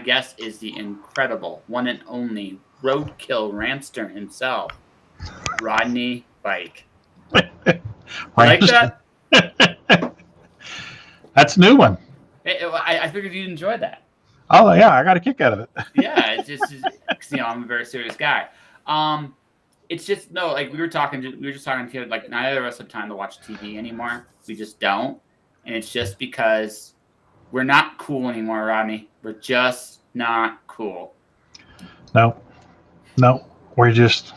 guest is the incredible, one and only Roadkill Ramster himself, Rodney Fyke. Like that? That's a new one. I figured you'd enjoy that. Oh yeah, I got a kick out of it. Yeah, it's just I'm a very serious guy. It's just no, like we were just talking to like neither of us have time to watch TV anymore. We just don't, and it's just because we're not cool anymore, Rodney. We're just not cool. No, we're just.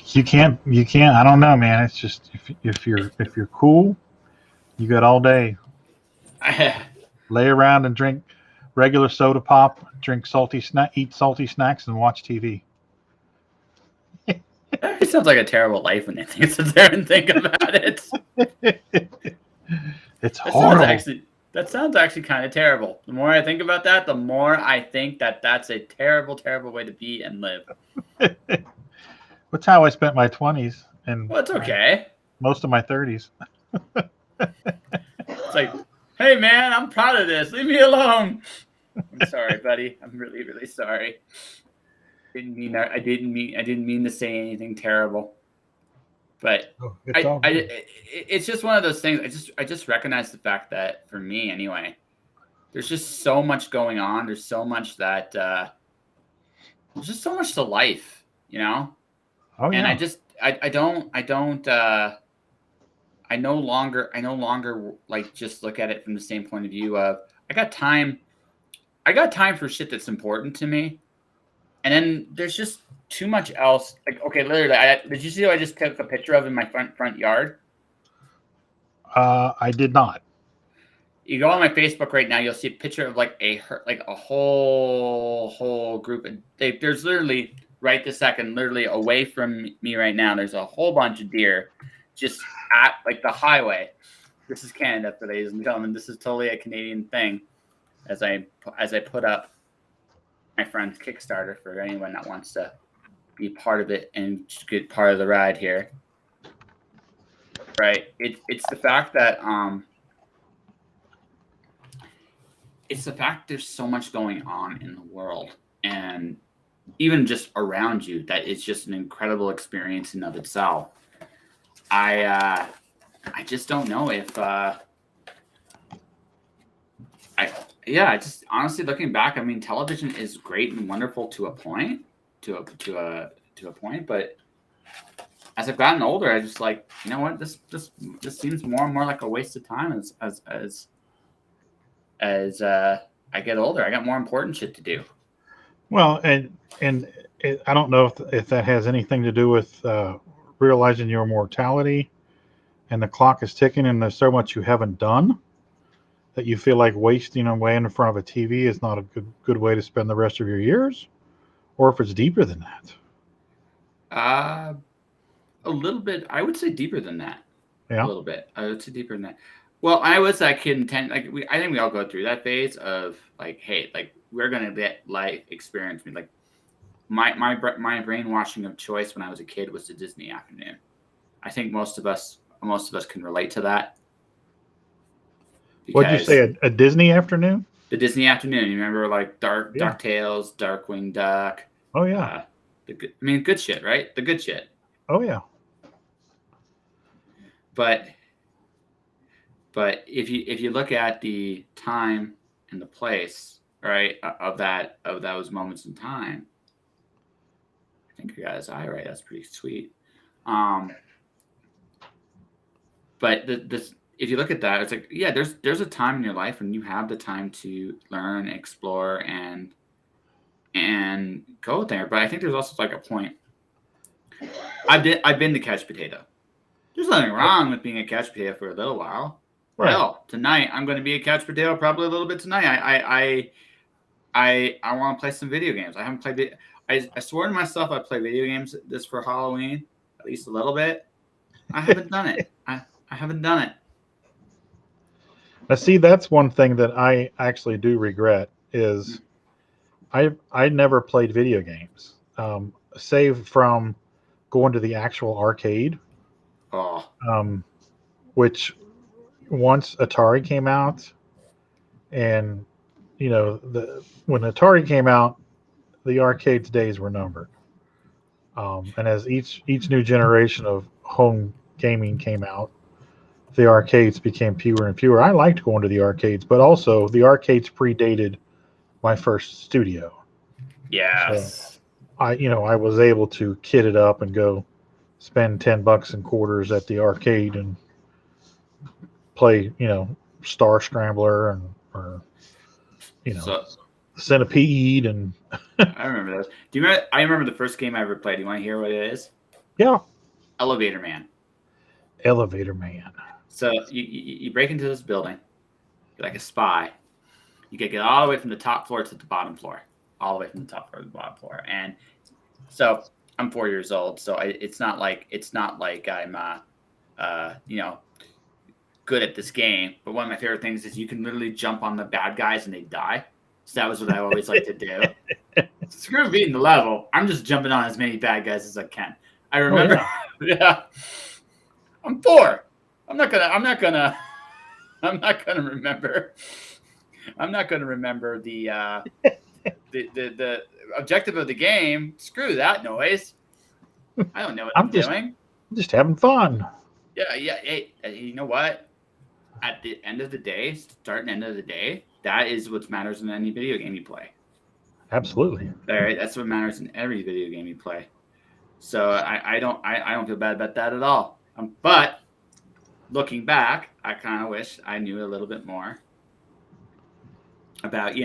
You can't. I don't know, man. It's just if you're cool, you got all day. Lay around and drink regular soda pop, eat salty snacks, and watch TV. It sounds like a terrible life when they sit there and think about it. It's horrible. That sounds actually kind of terrible. The more I think about that, the more I think that's a terrible, terrible way to be and live. That's how I spent my 20s and well, it's okay. Most of my 30s. It's like, hey man, I'm proud of this. Leave me alone. I'm sorry, buddy. I'm really, really sorry. I didn't mean to say anything terrible. But it's just one of those things. I just recognize the fact that for me anyway, there's just so much going on. There's so much that there's just so much to life, you know? Oh, yeah. And I no longer like just look at it from the same point of view of I got time for shit that's important to me. And then there's just too much else. Like, okay, literally, did you see what I just took a picture of in my front yard? I did not. You go on my Facebook right now, you'll see a picture of like a whole group. There's literally right this second, literally away from me right now. There's a whole bunch of deer just at like the highway. This is Canada, for ladies and gentlemen. This is totally a Canadian thing. As I put up my friend's Kickstarter for anyone that wants to be part of it and get part of the ride here. Right. It's the fact that there's so much going on in the world and even just around you that it's just an incredible experience in of itself. I just don't know if I just honestly looking back, I mean, television is great and wonderful to a point, but as I've gotten older, I just like, you know what, this seems more and more like a waste of time as I get older. I got more important shit to do. Well, and I don't know if that has anything to do with realizing your mortality and the clock is ticking and there's so much you haven't done that you feel like wasting away in front of a TV is not a good way to spend the rest of your years, or if it's deeper than that. A little bit. I would say deeper than that. Yeah. A little bit. I would say deeper than that. Well, I was that kid in 10. Like I think we all go through that phase of like, hey, like we're gonna let life experience me. Like my brainwashing of choice when I was a kid was the Disney afternoon. I think most of us can relate to that. What'd you say? A Disney afternoon? The Disney afternoon. You remember like DuckTales, Darkwing Duck. Oh yeah. Good shit, right? The good shit. Oh yeah. But if you look at the time and the place, right, of those moments in time, I think you got his eye right. That's pretty sweet. But if you look at that, it's like, yeah, there's a time in your life when you have the time to learn, explore, and go there. But I think there's also like a point. I've been the couch potato. There's nothing wrong with being a couch potato for a little while. Right. Hell, tonight I'm going to be a couch potato probably a little bit tonight. I want to play some video games. I haven't played. I swore to myself I'd play video games this for Halloween, at least a little bit. I haven't done it. I haven't done it. Now, see, that's one thing that I actually do regret is I never played video games, save from going to the actual arcade. Oh. Which once Atari came out, and when Atari came out, the arcade's days were numbered. And as each new generation of home gaming came out, the arcades became fewer and fewer. I liked going to the arcades, but also the arcades predated my first studio. Yes. So I was able to kit it up and go spend $10 in quarters at the arcade and play, Star Scrambler or So Centipede and I remember those. Do you remember? I remember the first game I ever played. Do you want to hear what it is? yeah, Elevator Man. Elevator Man. So you break into this building, you're like a spy. You get all the way from the top floor to the bottom floor, all the way from the top floor to the bottom floor. And so I'm 4 years old, so it's not like I'm good at this game. But one of my favorite things is you can literally jump on the bad guys and they die. So that was what I always like to do. Screw beating the level. I'm just jumping on as many bad guys as I can. I remember. Oh, yeah. I'm 4. I'm not gonna remember. I'm not gonna remember the objective of the game. Screw that noise. I don't know what I'm doing. I'm just having fun. Yeah. Hey, you know what? At the end of the day, start and end of the day, that is what matters in any video game you play. Absolutely. All right, that's what matters in every video game you play. So I don't feel bad about that at all. But looking back, I kind of wish I knew a little bit more about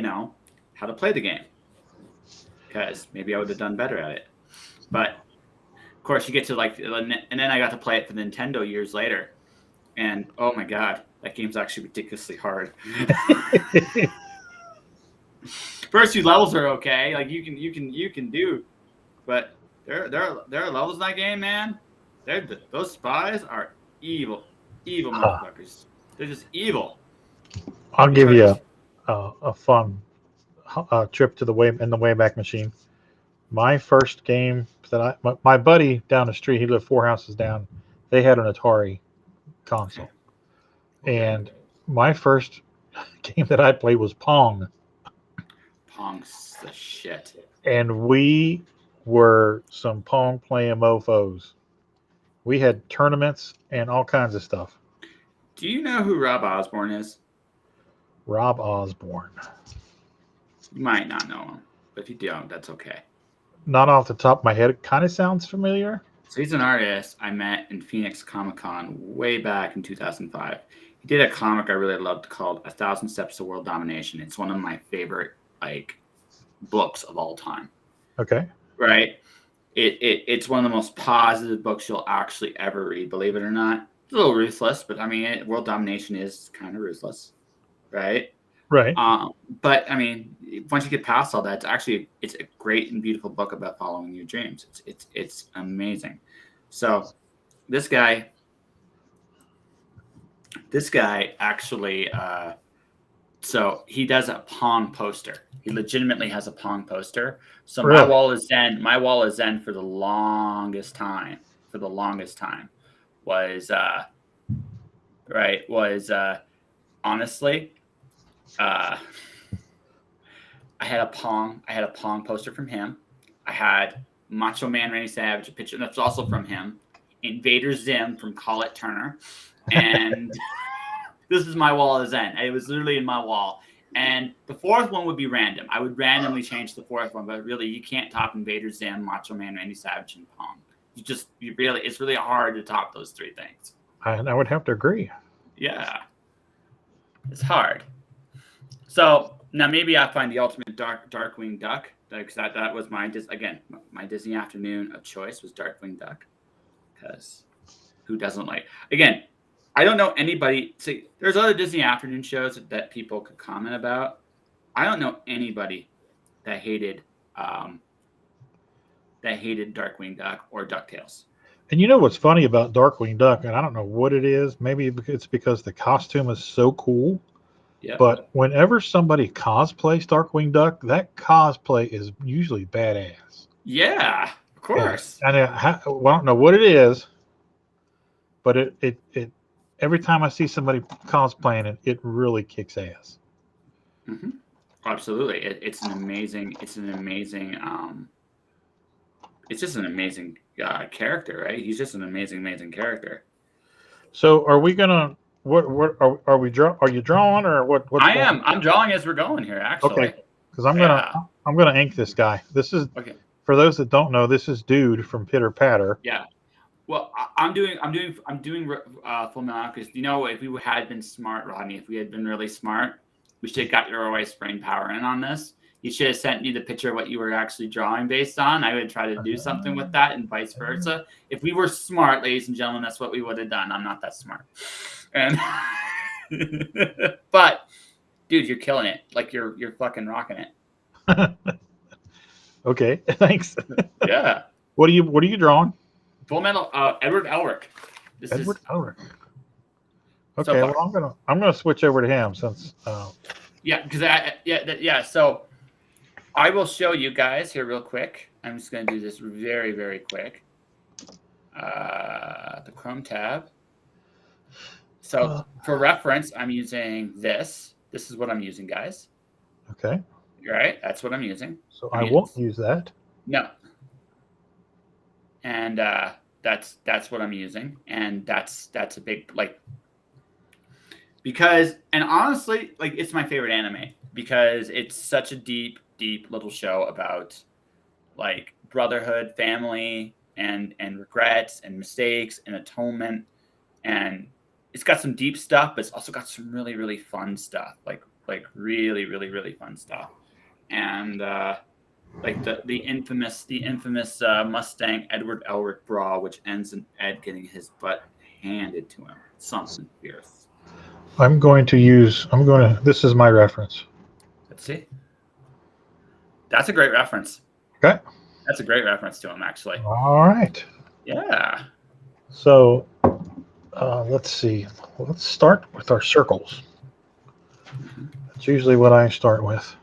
how to play the game, because maybe I would have done better at it. But of course, you get to and then I got to play it for Nintendo years later, and oh my god, that game's actually ridiculously hard. First few levels are okay, like you can do, but there are levels in that game, man. Those spies are evil motherfuckers. They're just evil. I'll give you a fun trip to the Wayback Machine. My first game that my buddy down the street, he lived 4 houses down. They had an Atari console, and my first game that I played was Pong. Pong's the shit. And we were some Pong playing mofos. We had tournaments and all kinds of stuff. Do you know who Rob Osborne is? Rob Osborne. You might not know him, but if you don't, that's okay. Not off the top of my head. It kind of sounds familiar. So he's an artist I met in Phoenix Comic-Con way back in 2005. He did a comic I really loved called 1,000 Steps to World Domination. It's one of my favorite books of all time. Okay. Right? It's one of the most positive books you'll actually ever read, believe it or not. It's a little ruthless, but I mean, world domination is kind of ruthless, right? Right. But I mean, once you get past all that, it's a great and beautiful book about following your dreams. It's amazing. So this guy actually, so he does a Pong poster. He legitimately has a Pong poster. So really? My wall is zen for the longest time. Honestly, I had a Pong poster from him. I had Macho Man Randy Savage, a picture that's also from him. Invader Zim from Call It Turner, and this is my wall of Zen. It was literally in my wall. And the fourth one would be random. I would randomly change the fourth one, but really, you can't top Invader Zim, Macho Man Randy Savage, and Pong. It's really hard to top those 3 things. I would have to agree. Yeah, it's hard. So now maybe I find the ultimate Darkwing Duck, because that was my Disney afternoon of choice was Darkwing Duck, because who doesn't like? Again, I don't know anybody. See, there's other Disney afternoon shows that people could comment about. I don't know anybody that hated Darkwing Duck or DuckTales. And you know what's funny about Darkwing Duck, and I don't know what it is. Maybe it's because the costume is so cool. Yeah. But whenever somebody cosplays Darkwing Duck, that cosplay is usually badass. Yeah, of course. Yeah. I don't know what it is, but it every time I see somebody cosplaying it, it really kicks ass. Mm-hmm. Absolutely. It's an amazing, it's just an amazing character, right? He's just an amazing character. So are we gonna what are we draw? Are you drawing or what's going on? I'm drawing as we're going here, Okay, actually. because Yeah. I'm gonna ink this guy. This is Okay. for those that don't know. This is Dude from Pitter Patter. Yeah. Well, I'm doing Fullmetal Alchemist. You know, if we had been smart, Rodney, if we had been really smart, we should have got your always brain power in on this. You should have sent me the picture of what you were actually drawing based on. I would try to do something with that, and vice versa. If we were smart, ladies and gentlemen, that's what we would have done. I'm not that smart, and but dude, you're killing it. Like you're fucking rocking it. Okay, thanks. Yeah. What are you drawing? Fullmetal Edward Elric. This Edward is Elric. so Okay, far. well I'm gonna switch over to him since. Yeah, because yeah. So I will show you guys here real quick. I'm just going to do this very quick. The Chrome tab. So for reference, I'm using this. This is what I'm using, guys. Okay. Right? That's what I'm using. So I won't use that. No. And that's what I'm using, and that's a big because, and honestly, like, it's my favorite anime because it's such a deep little show about like brotherhood, family, and regrets and mistakes and atonement, and it's got some deep stuff, but it's also got some really fun stuff, like really fun stuff, and like the infamous Mustang Edward Elric brawl, which ends in Ed getting his butt handed to him. Something fierce. This is my reference. Let's see. That's a great reference. Okay. That's a great reference to him, actually. All right. Yeah. So let's see. Let's start with our circles. That's usually what I start with.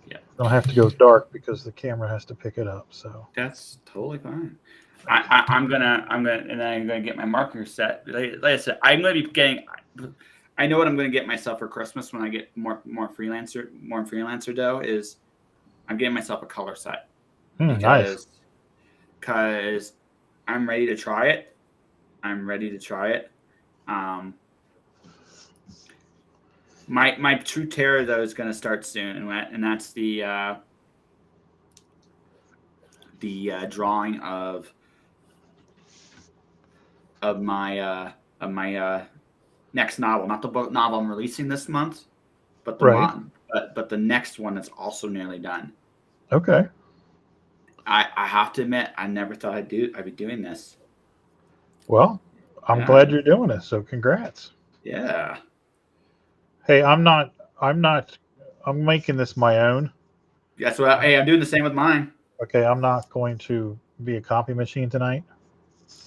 Yeah. I don't have to go dark because the camera has to pick it up. So that's totally fine. I'm gonna get my marker set. Like I said, I'm gonna be getting. I know what I'm gonna get myself for Christmas when I get more freelancer dough is I'm getting myself a color set nice. Because I'm ready to try it. My true terror though is gonna start soon, and that's the drawing of my next novel, not the book novel I'm releasing this month, but but the next one that's also nearly done. Okay. I have to admit, I never thought I'd be doing this. Well, I'm glad you're doing it. So congrats. Yeah. Hey, I'm making this my own. That's what. Hey, I'm doing the same with mine. Okay, I'm not going to be a copy machine tonight.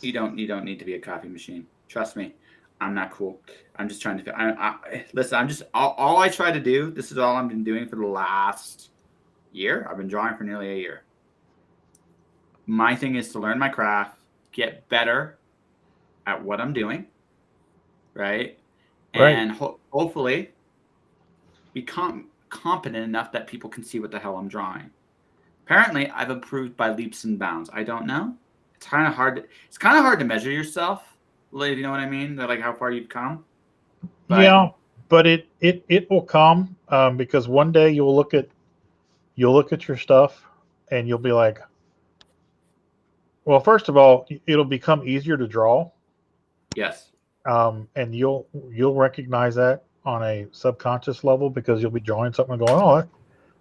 You don't need to be a copy machine. Trust me, I'm not cool. I'm just trying to. Listen. I'm just all I try to do. This is all I've been doing for the last year. I've been drawing for nearly a year. My thing is to learn my craft, get better at what I'm doing, right? And hopefully become competent enough that people can see what the hell I'm drawing. Apparently, I've improved by leaps and bounds. I don't know. It's kind of hard. It's kind of hard to measure yourself. You know what I mean? Like how far you've come. But, yeah, but it will come because one day you'll look at your stuff and you'll be like, well, first of all, it'll become easier to draw. Yes. And you'll recognize that on a subconscious level because you'll be drawing something and going, oh,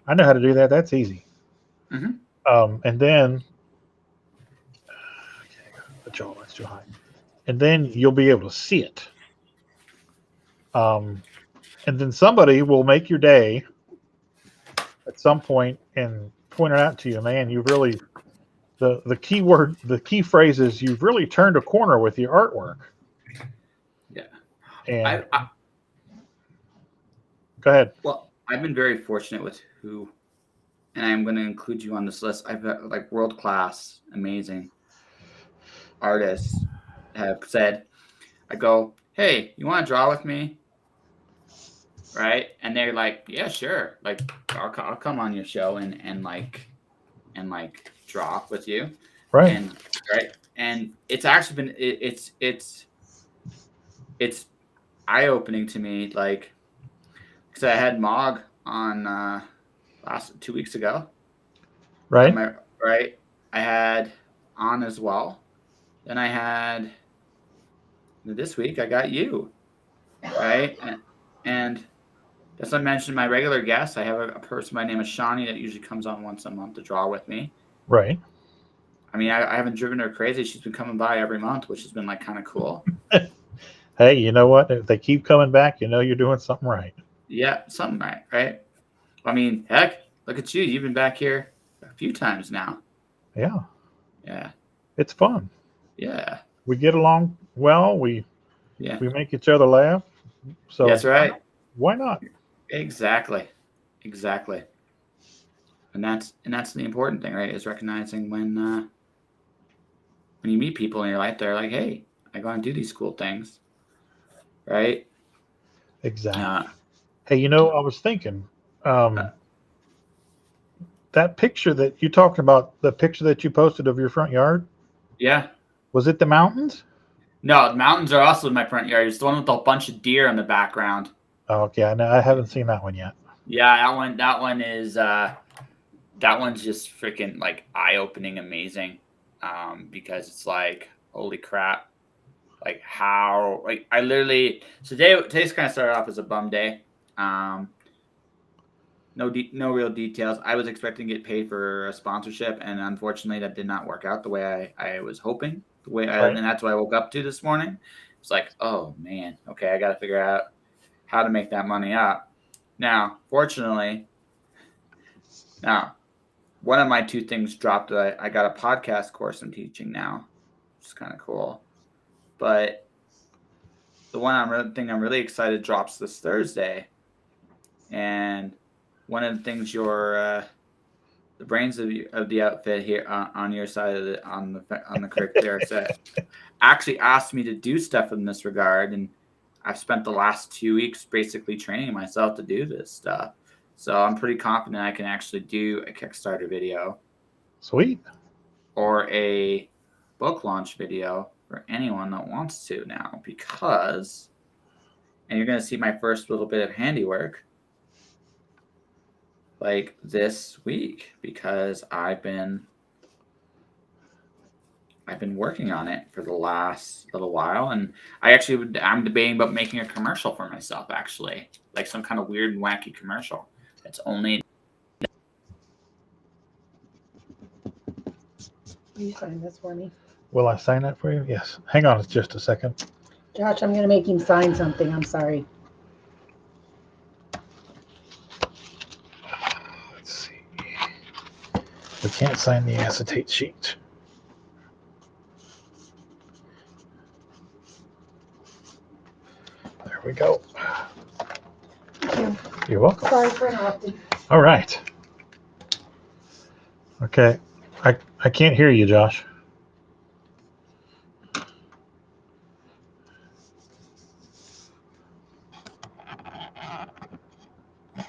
I know how to do that. That's easy. Mm-hmm. And then the jaw that's too high. And then you'll be able to see it. And then somebody will make your day at some point and point it out to you, man. You really the key phrase is you've really turned a corner with your artwork. Yeah. And go ahead. Well, I've been very fortunate with who, and I'm going to include you on this list. I've got like world-class, amazing artists have said, I go, hey, you want to draw with me? right? And they're like, yeah, sure, like I'll come on your show and draw with you, Right. and right, and it's actually been it's eye opening to me, like because I had Mog on last 2 weeks ago. Right. Am I right? I had on as well. Then I had this week I got you, right? And as I mentioned, my regular guest, I have a person by the name of Shawnee that usually comes on once a month to draw with me. Right. I mean, I haven't driven her crazy. She's been coming by every month, which has been like kind of cool. Hey, you know what? If they keep coming back, you know you're doing something right. Yeah, something right? I mean, heck, look at you. You've been back here a few times now. Yeah. Yeah. It's fun. Yeah. We get along well. We Yeah. make each other laugh. So That's right. Why not? Exactly. And that's the important thing, right? Is recognizing when you meet people in your life, they're like, hey, I go and do these cool things. Right? Exactly. Hey, I was thinking, that picture that you talked about, the picture that you posted of your front yard, Yeah. was it the mountains? No, the mountains are also in my front yard. It's the one with a bunch of deer in the background. Oh, okay. I haven't seen that one yet. Yeah, that one is that one's just freaking like eye-opening amazing. Because it's like, holy crap. Like how like I literally so today's kind of started off as a bum day. No real details. I was expecting to get paid for a sponsorship, and unfortunately, that did not work out the way I was hoping. Right. And that's what I woke up to this morning. It's like, oh man, okay, I got to figure out how to make that money up. Now, fortunately, one of my two things dropped. I got a podcast course I'm teaching now, which is kind of cool. But the thing I'm really excited drops this Thursday, and one of the things the brains of the outfit here on your side of on the crick there set actually asked me to do stuff in this regard, and I've spent the last 2 weeks basically training myself to do this stuff. So I'm pretty confident I can actually do a Kickstarter video. Sweet. Or a book launch video for anyone that wants to now, because, and you're going to see my first little bit of handiwork like this week, because I've been working on it for the last little while, and I'm debating about making a commercial for myself, actually, like some kind of weird and wacky commercial that's only. Will you sign this for me? Will I sign that for you? Yes. Hang on just a second. Josh, I'm going to make him sign something. I'm sorry. Let's see. We can't sign the acetate sheet. There we go. Thank you. You're welcome. Sorry for interrupting. All right. Okay. I can't hear you, Josh.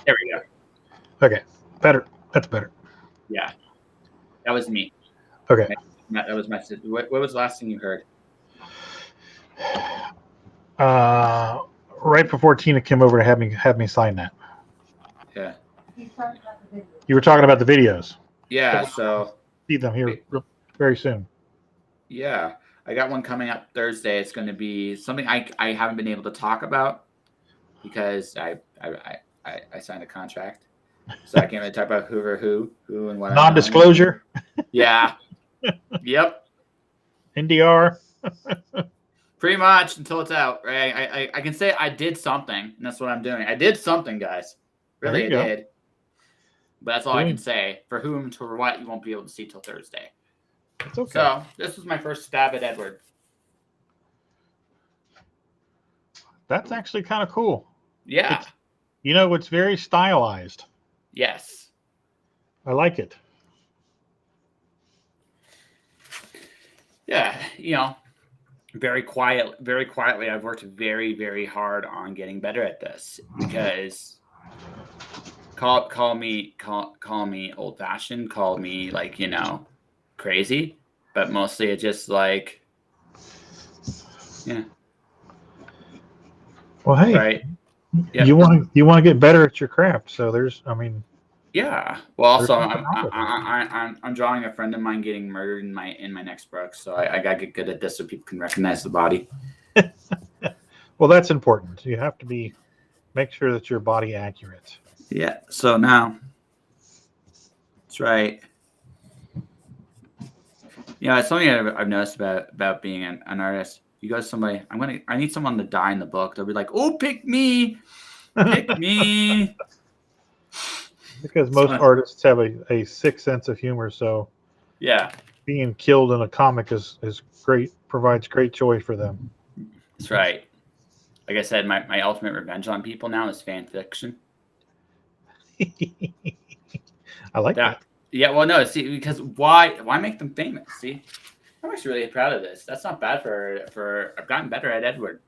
There we go. Okay. Better. That's better. Yeah, that was me. Okay. That was my. What was the last thing you heard? Right before Tina came over to have me sign that. Yeah. You were talking about the videos. Yeah. So See them here very soon. yeah, I got one coming up Thursday. It's going to be something I haven't been able to talk about because I signed a contract, so I can't really talk about who and what. Non-disclosure. Yeah. Yep. NDR. Pretty much until it's out, right? I can say I did something, and that's what I'm doing. I did something, guys. Really, I did. But that's all I can say. For whom to what, you won't be able to see till Thursday. It's okay. So this was my first stab at Edward. That's actually kind of cool. Yeah. It's very stylized. Yes. I like it. Yeah, very quietly, I've worked very, very hard on getting better at this because call me old fashioned, call me like, crazy, but mostly it's just like, yeah, Well, hey, right. Yeah. you want to get better at your craft. So Yeah. Well, also, there's nothing wrong with it. I'm drawing a friend of mine getting murdered in my next book, so I gotta get good at this so people can recognize the body. Well, that's important. You have to make sure that your body accurate. Yeah. So now, that's right. Yeah, it's something I've noticed about being an artist. You go to somebody, I need someone to die in the book. They'll be like, "Oh, pick me, pick me." Because most artists have a sick sense of humor, so Yeah, being killed in a comic is great, provides great joy for them. that's right. Like I said, my ultimate revenge on people now is fan fiction. I like that. Yeah, well, no, see, because why make them famous? See, I'm actually really proud of this. That's not bad for I've gotten better at Edward.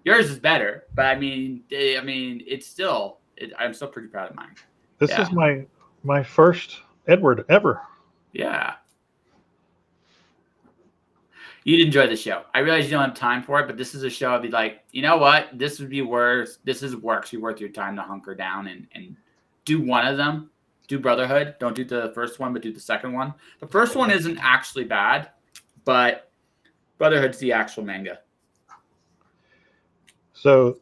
Yours is better, but I mean, it's still. I'm still pretty proud of mine. This is my first Edward ever. Yeah. You'd enjoy the show. I realize you don't have time for it, but this is a show I'd be like, you know what? This would be worth. This is actually worth your time to hunker down and do one of them. Do Brotherhood. Don't do the first one, but do the second one. The first one isn't actually bad, but Brotherhood's the actual manga. So,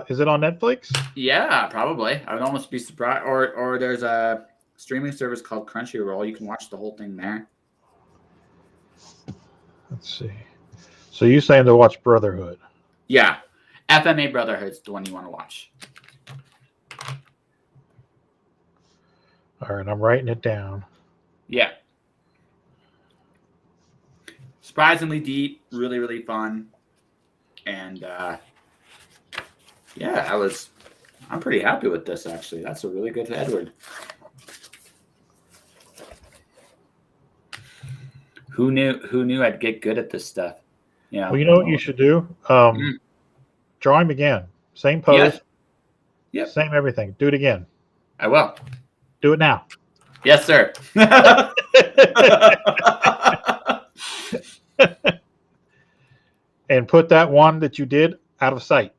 is it on Netflix? Yeah, probably. I would almost be surprised. Or there's a streaming service called Crunchyroll. You can watch the whole thing there. Let's see. So you saying to watch Brotherhood? Yeah, FMA Brotherhood's the one you want to watch. All right, I'm writing it down. Yeah. Surprisingly deep, really, really fun. And yeah, I'm pretty happy with this actually. That's a really good Edward. Who knew I'd get good at this stuff? Yeah. Well, you know what you should do? Draw him again. Same pose. Yes. Yep. Same everything. Do it again. I will. Do it now. Yes, sir. And put that one that you did out of sight.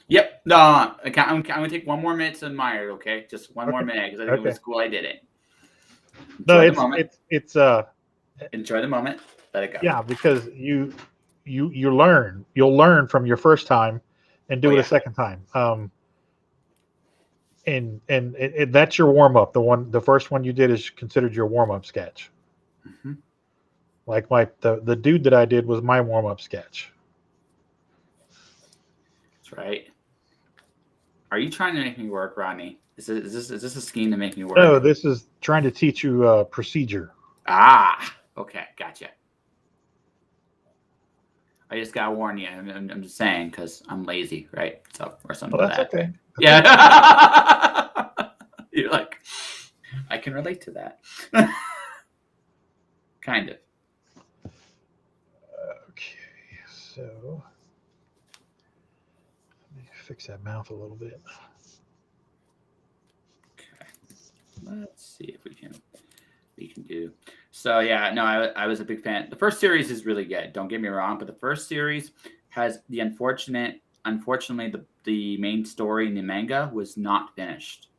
Yep. No, I'm gonna take 1 more minute to admire it. Okay, just 1 more minute because I think it was cool. I did it. Enjoy the moment. Enjoy the moment. Let it go. Yeah, because you learn. You'll learn from your first time, and do it a second time. And that's your warm up. The first one you did is considered your warm up sketch. Mm-hmm. Like the dude that I did was my warm up sketch. That's right. Are you trying to make me work, Rodney? Is this a scheme to make me work? No, this is trying to teach you procedure. Ah, okay, gotcha. I just gotta warn you. I'm just saying because I'm lazy, right? So or something like that. Okay. Yeah. You're like, I can relate to that. Kind of. Okay, so let me fix that mouth a little bit. Okay. Let's see if we can do. So yeah, no, I was a big fan. The first series is really good. Don't get me wrong, but the first series has the unfortunately, the main story in the manga was not finished.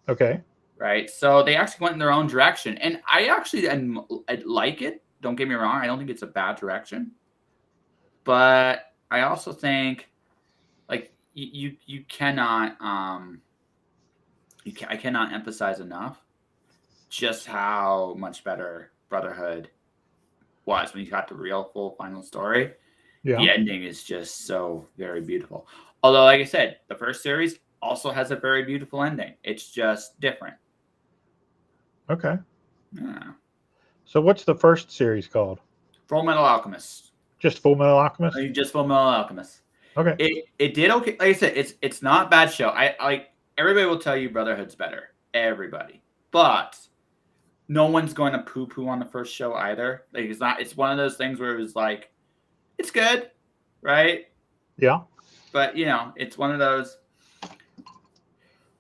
Okay. Right. So they actually went in their own direction, and I like it. Don't get me wrong. I don't think it's a bad direction, but I also think like you cannot I cannot emphasize enough just how much better Brotherhood was when you got the real full final story. Yeah. The ending is just so very beautiful. Although, like I said, the first series also has a very beautiful ending. It's just different. Okay. Yeah. So what's the first series called? Fullmetal Alchemist. Just Fullmetal Alchemist? Just Fullmetal Alchemist. Okay. It did okay. Like I said, it's not a bad show. I like everybody will tell you Brotherhood's better. Everybody. But no one's going to poo-poo on the first show either. Like it's one of those things where it was like it's good, right? Yeah. But it's one of those.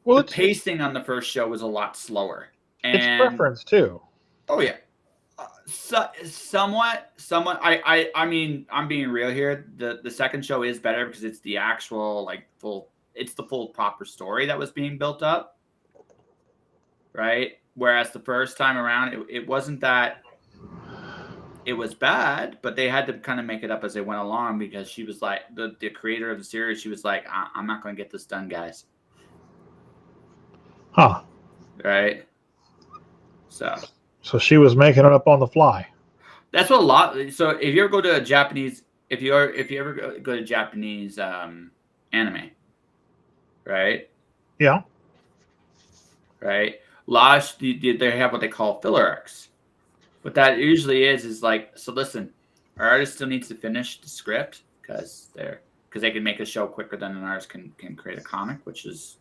Well, The pacing on the first show was a lot slower, it's and preference too. oh yeah, somewhat. I mean, I'm being real here. The second show is better because it's the actual it's the full proper story that was being built up, right? Whereas the first time around, it wasn't that. It was bad, but they had to kind of make it up as they went along because she was like the creator of the series. She was like, I'm not going to get this done, guys. Huh. Right. So she was making it up on the fly. That's what a lot. So if you ever go to a Japanese, if you ever go to Japanese anime, right? Yeah. Right. They have what they call filler arcs. What that usually is like, so listen, our artist still needs to finish the script because they can make a show quicker than an artist can create a comic, which is,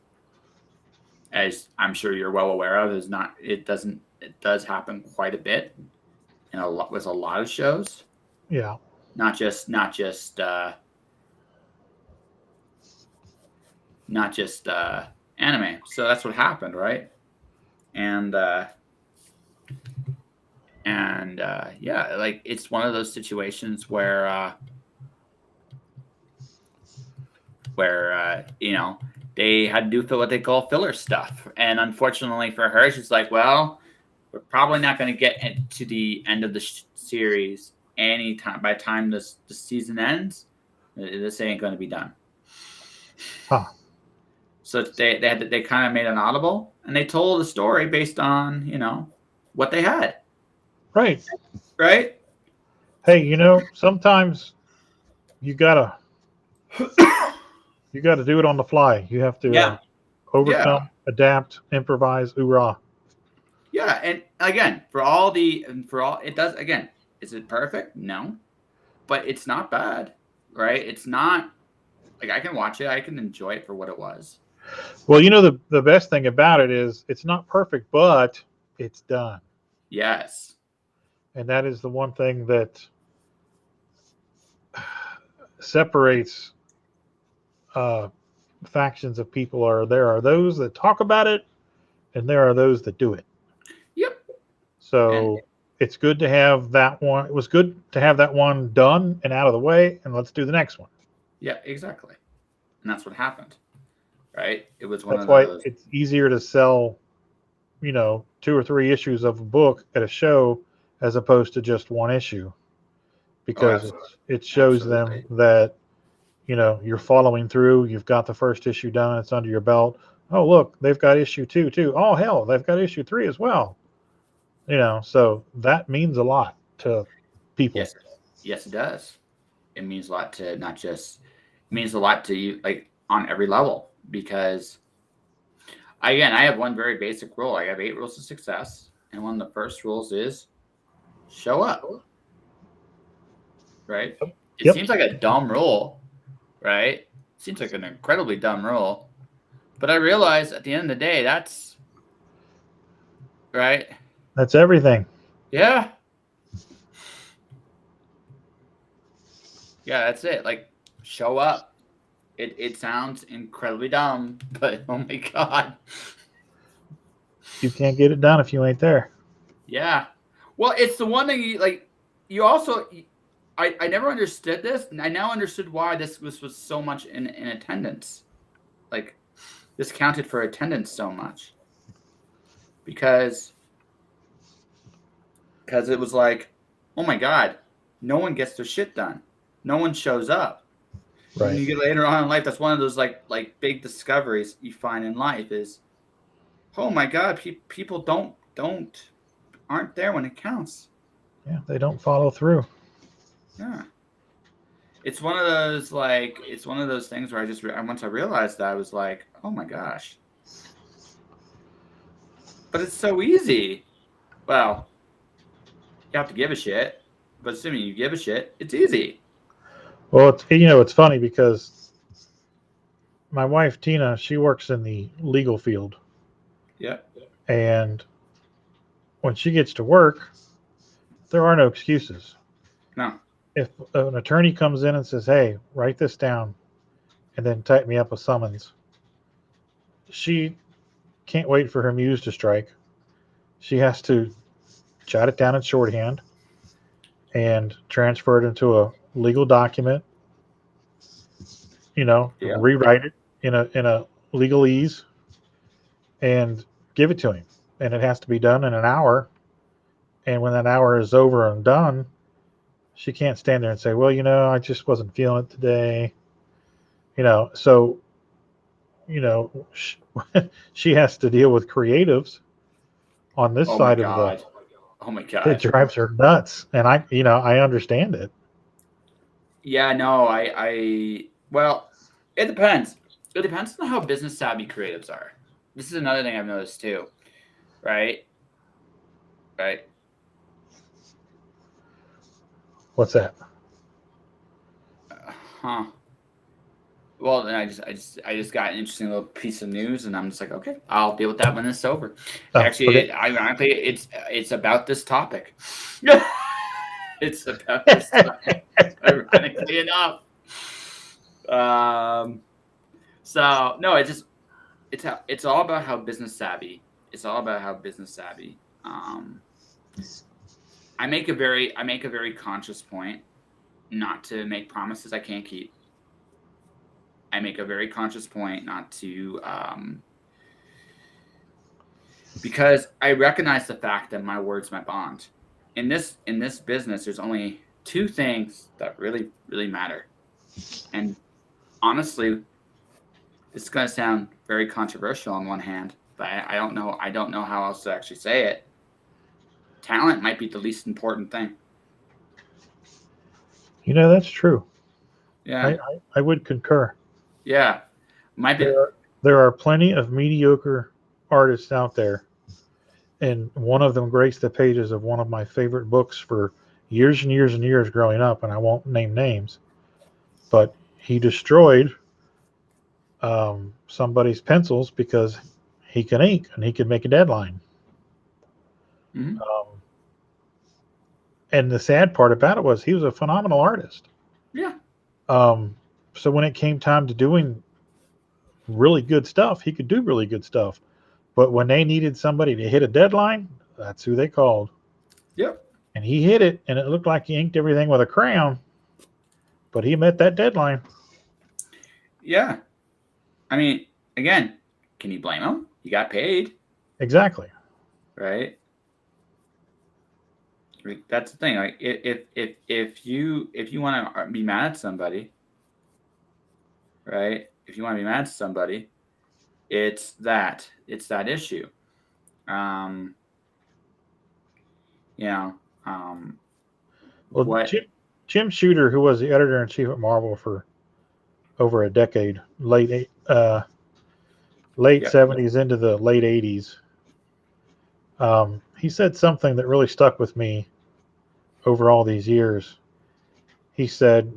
as I'm sure you're well aware of, it does happen quite a bit with a lot of shows. Yeah. Not just anime. So that's what happened, right? And yeah, like it's one of those situations where they had to do what they call filler stuff, and unfortunately for her, she's like, well, we're probably not going to get to the end of the series anytime. By the time the season ends, this ain't going to be done. Huh. So they kind of made an audible, and they told the story based on what they had. Right. Right. Hey, sometimes you gotta do it on the fly. You have to overcome, adapt, improvise. Hoorah! Yeah, and again, it does. Again, is it perfect? No, but it's not bad, right? It's not like I can watch it, I can enjoy it for what it was. Well, the best thing about it is it's not perfect, but it's done. Yes. And that is the one thing that separates factions of people. There are those that talk about it, and there are those that do it. Yep. So it's good to have that one. It was good to have that one done and out of the way, and let's do the next one. Yeah, exactly. And that's what happened, right? It was one That's of why those. it's easier to sell, 2 or 3 issues of a book at a show as opposed to just one issue, because it shows them that you're following through. You've got the first issue done. It's under your belt. Oh, look, they've got issue 2 too. Oh, hell, they've got issue 3 as well. So that means a lot to people. Yes, it does. It means a lot to not just. It means a lot to you, like on every level, because again, I have one very basic rule. I have 8 rules of success, and one of the first rules is show up. Right? It seems like a dumb rule, right? It seems like an incredibly dumb rule. But I realize at the end of the day, that's right. That's everything. Yeah. Yeah, that's it. Like, show up. It sounds incredibly dumb, but oh my God. You can't get it done if you ain't there. Yeah. Well, it's the one thing I never understood this, and I now understood why this was so much in attendance. Like, this counted for attendance so much. Because it was like, oh my God, no one gets their shit done. No one shows up. Right. When you get later on in life, that's one of those like big discoveries you find in life is, oh my God, people aren't there when it counts. Yeah, they don't follow through. Yeah. It's one of those things where once I realized that, I was like, oh my gosh. But it's so easy. Well, you have to give a shit, but assuming you give a shit, it's easy. Well, it's funny because my wife Tina, she works in the legal field. Yeah. And when she gets to work, there are no excuses. No. if an attorney comes in and says, "Hey, write this down," and then type me up a summons, she can't wait for her muse to strike. She has to jot it down in shorthand and transfer it into a legal document. Yeah. Rewrite it in a legalese and give it to him. And it has to be done in an hour. And when that hour is over and done, she can't stand there and say, "Well, I just wasn't feeling it today." So you know, she, she has to deal with creatives on this Oh my side of the. god. Oh my It god. drives her nuts, and I understand it. Yeah, no, well, it depends. It depends on how business savvy creatives are. This is another thing I've noticed too, right? Right. What's that? Huh. Well, then I just got an interesting little piece of news, and I'm just like, okay, I'll deal with that when this is over. Oh, Actually, okay. ironically, it's about this topic. It's about this topic. Ironically enough. So no, it's all about how business savvy. It's all about how business savvy. I make a very conscious point not to make promises I can't keep. I make a very conscious point not to, because I recognize the fact that my word's my bond. In this business, there's only two things that really matter, and honestly, it's going to sound very controversial on one hand, but I don't know how else to actually say it. Talent might be the least important thing. That's true. Yeah, I would concur. yeah, might be. There are plenty of mediocre artists out there, and one of them graced the pages of one of my favorite books for years and years and years growing up, and I won't name names, but he destroyed somebody's pencils because he can ink and he can make a deadline. Mhm. And the sad part about it was he was a phenomenal artist. Yeah, So when it came time to doing really good stuff, he could do really good stuff. But when they needed somebody to hit a deadline, that's who they called. yep, And he hit it, and it looked like he inked everything with a crayon, but he met that deadline. yeah. I mean, again, can you blame him? He got paid, Exactly. right? That's the thing. Like, if you want to be mad at somebody, right? If you want to be mad at somebody, it's that issue. Um, you know, Well, what? Jim Shooter, who was the editor in chief at Marvel for over a decade, late Yep. 70s into the late 80s, he said something that really stuck with me over all these years. He said,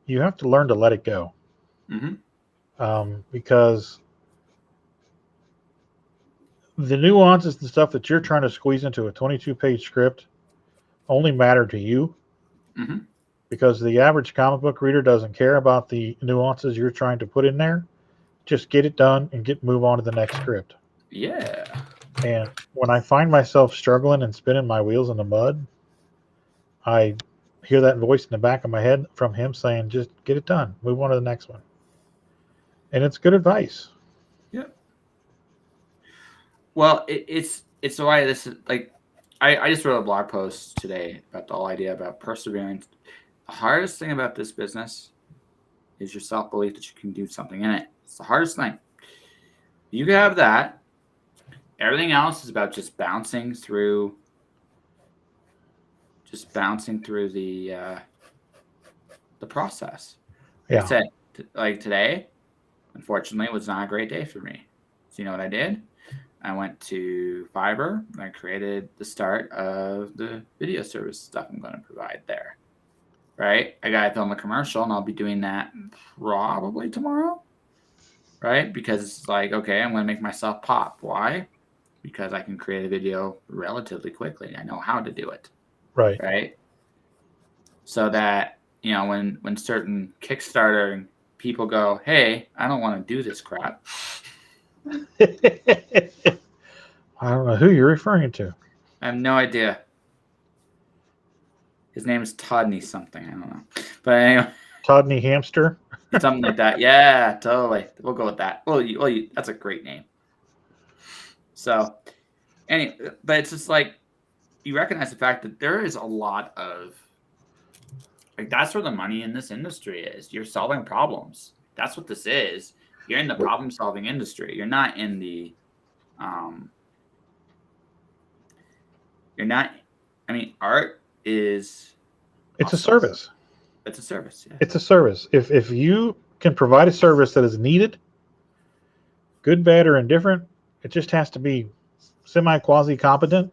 "You have to learn to let it go, Mm-hmm. because the nuances and stuff that you're trying to squeeze into a 22-page script only matter to you, Mm-hmm. because the average comic book reader doesn't care about the nuances you're trying to put in there. Just get it done and move on to the next script." Yeah. And when I find myself struggling and spinning my wheels in the mud, I hear that voice in the back of my head from him saying, "Just get it done, move on to the next one." And it's good advice. Yep. Well, it's why this is like, I just wrote a blog post today about the whole idea about perseverance. The hardest thing about this business is your self belief that you can do something in it. It's the hardest thing. You can have that. Everything else is about just bouncing through the process. Like I Yeah. said, like today, unfortunately, was not a great day for me. So you know what I did? I went to Fiverr and I created the start of the video service stuff I'm going to provide there. Right? I got to film a commercial, and I'll be doing that probably tomorrow. Right? Because it's like, okay, I'm going to make myself pop. Why? Because I can create a video relatively quickly. I know how to do it. Right. Right? so that when certain Kickstarter people go, hey, I don't want to do this crap. I don't know who you're referring to. I have no idea. His name is Todney something. I don't know. But anyway. Todney Hamster? Something like that. Yeah, totally. We'll go with that. Well, that's a great name. So, anyway, but it's just like you recognize the fact that there is a lot of that's where the money in this industry is. You're solving problems. That's what this is. You're in the problem-solving industry. You're not in the you're not. I mean, art is. It's a service. It's a service. Yeah. It's a service. If you can provide a service that is needed, good, bad, or indifferent, it just has to be semi-quasi competent.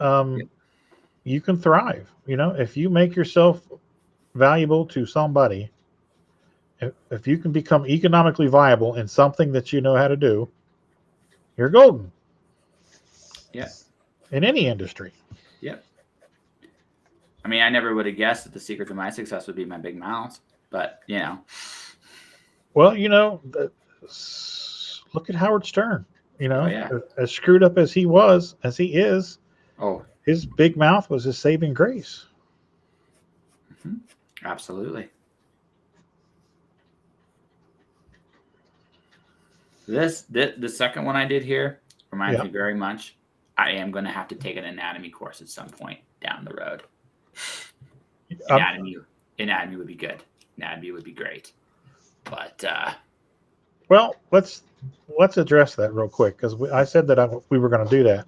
You can thrive. If you make yourself valuable to somebody, if you can become economically viable in something that you know how to do, you're golden. Yeah. In any industry. Yep. I mean, I never would have guessed that the secret to my success would be my big mouth, but Well, look at Howard Stern. Oh, yeah. As screwed up as he is. Oh, his big mouth was his saving grace. Mm-hmm. Absolutely. The second one I did here reminds me very much. I am going to have to take an anatomy course at some point down the road. Anatomy would be good. Anatomy would be great. But well, let's address that real quick because I said that we were going to do that.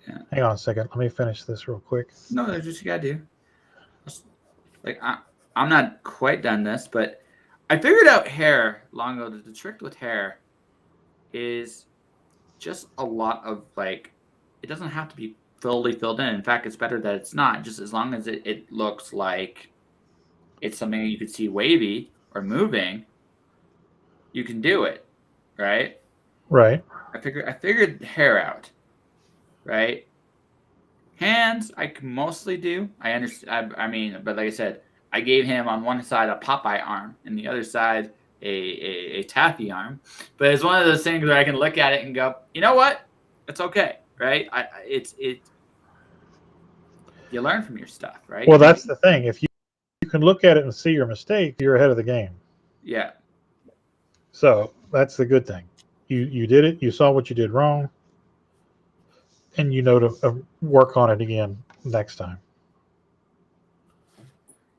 Yeah. Hang on a second. Let me finish this real quick. No, that's what you got to do. Like I'm not quite done this, but I figured out hair long ago that the trick with hair is just a lot of it doesn't have to be fully filled in. In fact, it's better that it's not, just as long as it looks like it's something that you could see wavy or moving, you can do it. Right? Right. I figured hair out. Right? Hands, I can mostly do. I understand. I mean, but like I said, I gave him on one side a Popeye arm and the other side a taffy arm. But it's one of those things where I can look at it and go, you know what? It's okay, right? You learn from your stuff, right? Well, that's the thing. If you can look at it and see your mistake, you're ahead of the game. Yeah. So that's the good thing. You did it. You saw what you did wrong. And to work on it again next time.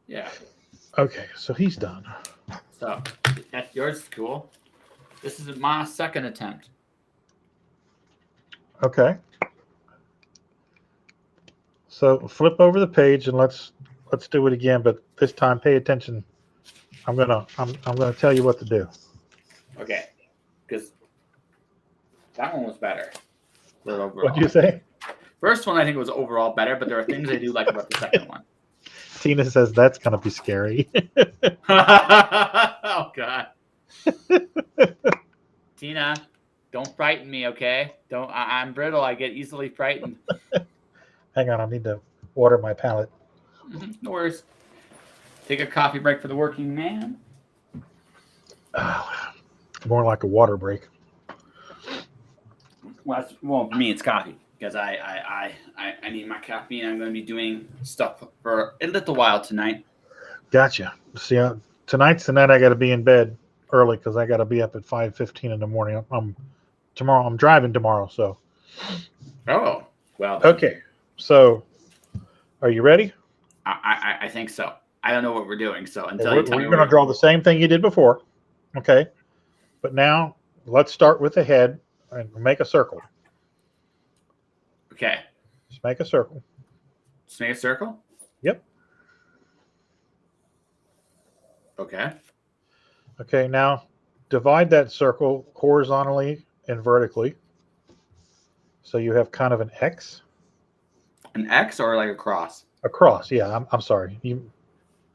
Yeah. Okay, so he's done. So that's yours, cool. This is my second attempt. Okay. So flip over the page and let's do it again, but this time pay attention. I'm gonna tell you what to do. Okay. Because that one was better. What did you say? First one I think was overall better, but there are things I do like about the second one. Tina says that's gonna be scary. Oh God. Tina, don't frighten me, okay? I'm brittle. I get easily frightened. Hang on, I need to water my palate. No worries. Take a coffee break for the working man. More like a water break. Well, for me, it's coffee because I need my caffeine. I'm going to be doing stuff for a little while tonight. Gotcha. See, tonight's the night I got to be in bed early because I got to be up at 5:15 in the morning. I'm driving tomorrow, so. Oh, well. Okay, so are you ready? I think so. I don't know what we're doing, so until we're going to draw the same thing you did before, okay? But now let's start with the head and make a circle. Okay. Just make a circle. Just make a circle? Yep. Okay. Okay, now divide that circle horizontally and vertically. So you have kind of an X. An X or like a cross? A cross, yeah. I'm sorry.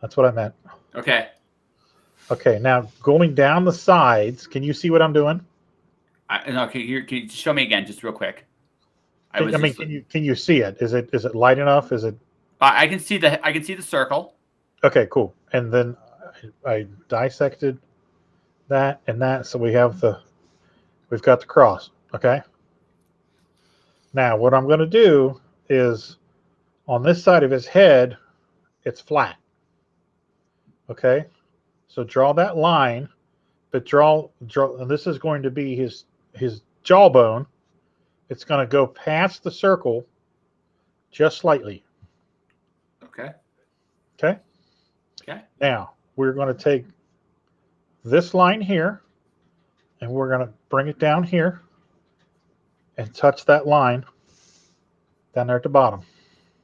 That's what I meant. Okay. Okay, now going down the sides, can you see what I'm doing? No, can you show me again, just real quick? Can you see it? Is it light enough? Is it? I can see the circle. Okay, cool. And then I dissected that and that, so we've got the cross. Okay. Now what I'm going to do is on this side of his head, it's flat. Okay. So draw that line, but draw. And this is going to be his jawbone. It's going to go past the circle just slightly. Okay. Okay. Okay. Now we're going to take this line here and we're going to bring it down here and touch that line down there at the bottom.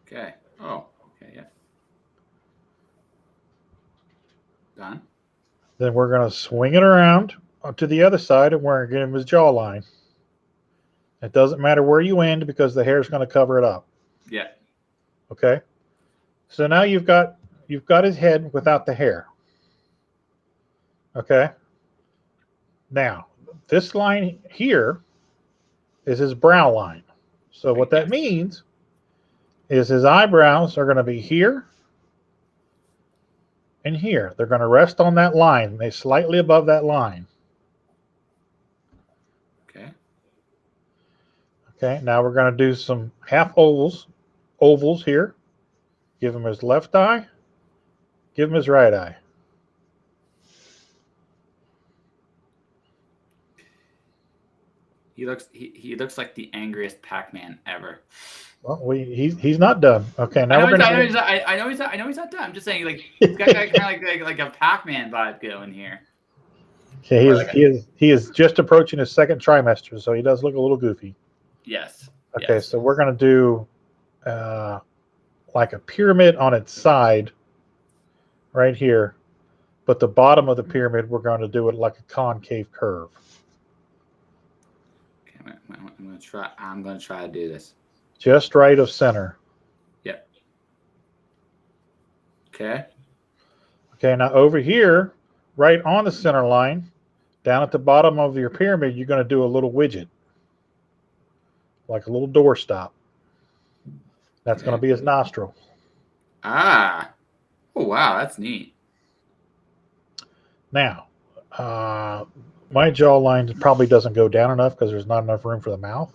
Okay. Oh. Okay. Yeah. Done. Then we're going to swing it around to the other side and we're going to give him his jawline. It doesn't matter where you end because the hair is going to cover it up. Yeah. Okay. So now you've got his head without the hair. Okay. Now this line here is his brow line. So what that means is his eyebrows are going to be here and here. They're going to rest on that line. They're slightly above that line. Okay. Okay. Now we're going to do some half ovals here. Give him his left eye. Give him his right eye. He looks like the angriest Pac-Man ever. Well, he's not done. Okay, now I know he's not done. I'm just saying, like, he's got kind of like a Pac-Man vibe going here. Okay, he is just approaching his second trimester, so he does look a little goofy. Yes. Okay, yes. So we're gonna do like a pyramid on its side, right here, but the bottom of the pyramid we're going to do it like a concave curve. Okay, I'm gonna try to do this. Just right of center. Yep. Okay. Okay, now over here, right on the center line, down at the bottom of your pyramid, you're going to do a little widget, like a little doorstop. That's going to be his nostril. Ah. Oh, wow. That's neat. Now, my jawline probably doesn't go down enough because there's not enough room for the mouth.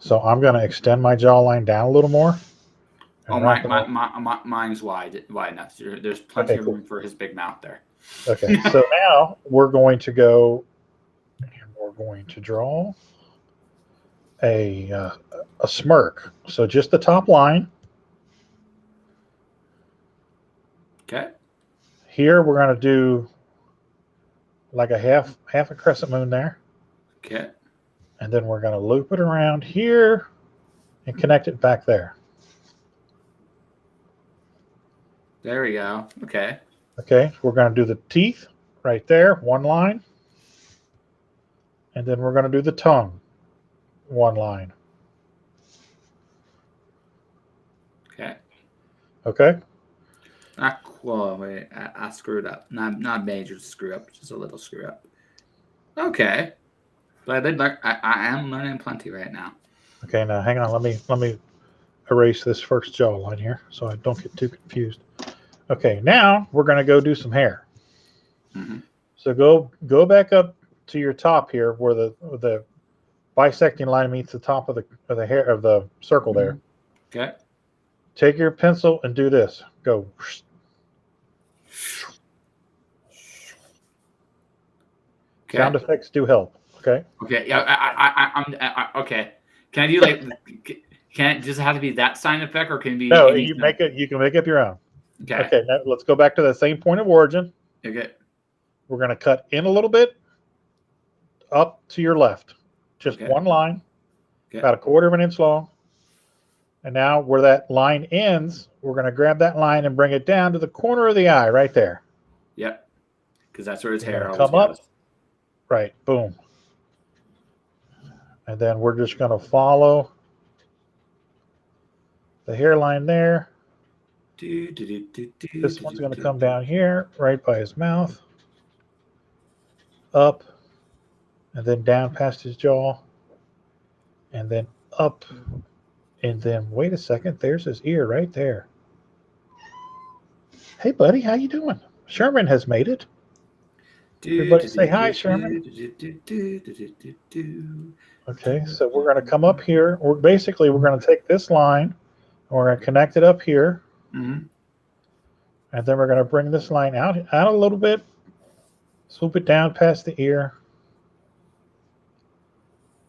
So I'm going to extend my jawline down a little more. Oh, mine's wide enough. There's plenty of room for his big mouth there. Okay, so now we're going to go and we're going to draw a smirk. So just the top line. Okay. Here we're going to do like a half a crescent moon there. Okay. And then we're going to loop it around here and connect it back there. There we go. Okay. Okay, we're going to do the teeth right there, one line. And then we're going to do the tongue, one line. Okay. Okay. Wait, I screwed up. Not major screw up, just a little screw up. Okay. But I am learning plenty right now. Okay, now hang on. Let me erase this first jawline here so I don't get too confused. Okay, now we're going to go do some hair. Mm-hmm. So go back up to your top here where the bisecting line meets the top of the hair of the circle there. Okay. Take your pencil and do this. Go. Okay. Sound effects do help. Okay. Okay. Yeah. I'm okay. Can I do like? Does it have to be that sound effect, or can it be? No, you can make up your own. Okay. Okay. Now let's go back to the same point of origin. Okay. We're going to cut in a little bit up to your left, just one line, about 1/4 of an inch long. And now where that line ends, we're going to grab that line and bring it down to the corner of the eye right there. Yep. Because that's where his hair always come goes. up. Right. Boom. And then we're just going to follow the hairline there. This one's going to come down here, right by his mouth. Up. And then down past his jaw. And then up. And then, wait a second, there's his ear right there. Hey, buddy, how you doing? Sherman has made it. Everybody say hi, Sherman. Okay, so we're going to come up here. We're going to take this line, and we're going to connect it up here, Mm-hmm. and then we're going to bring this line out a little bit, swoop it down past the ear,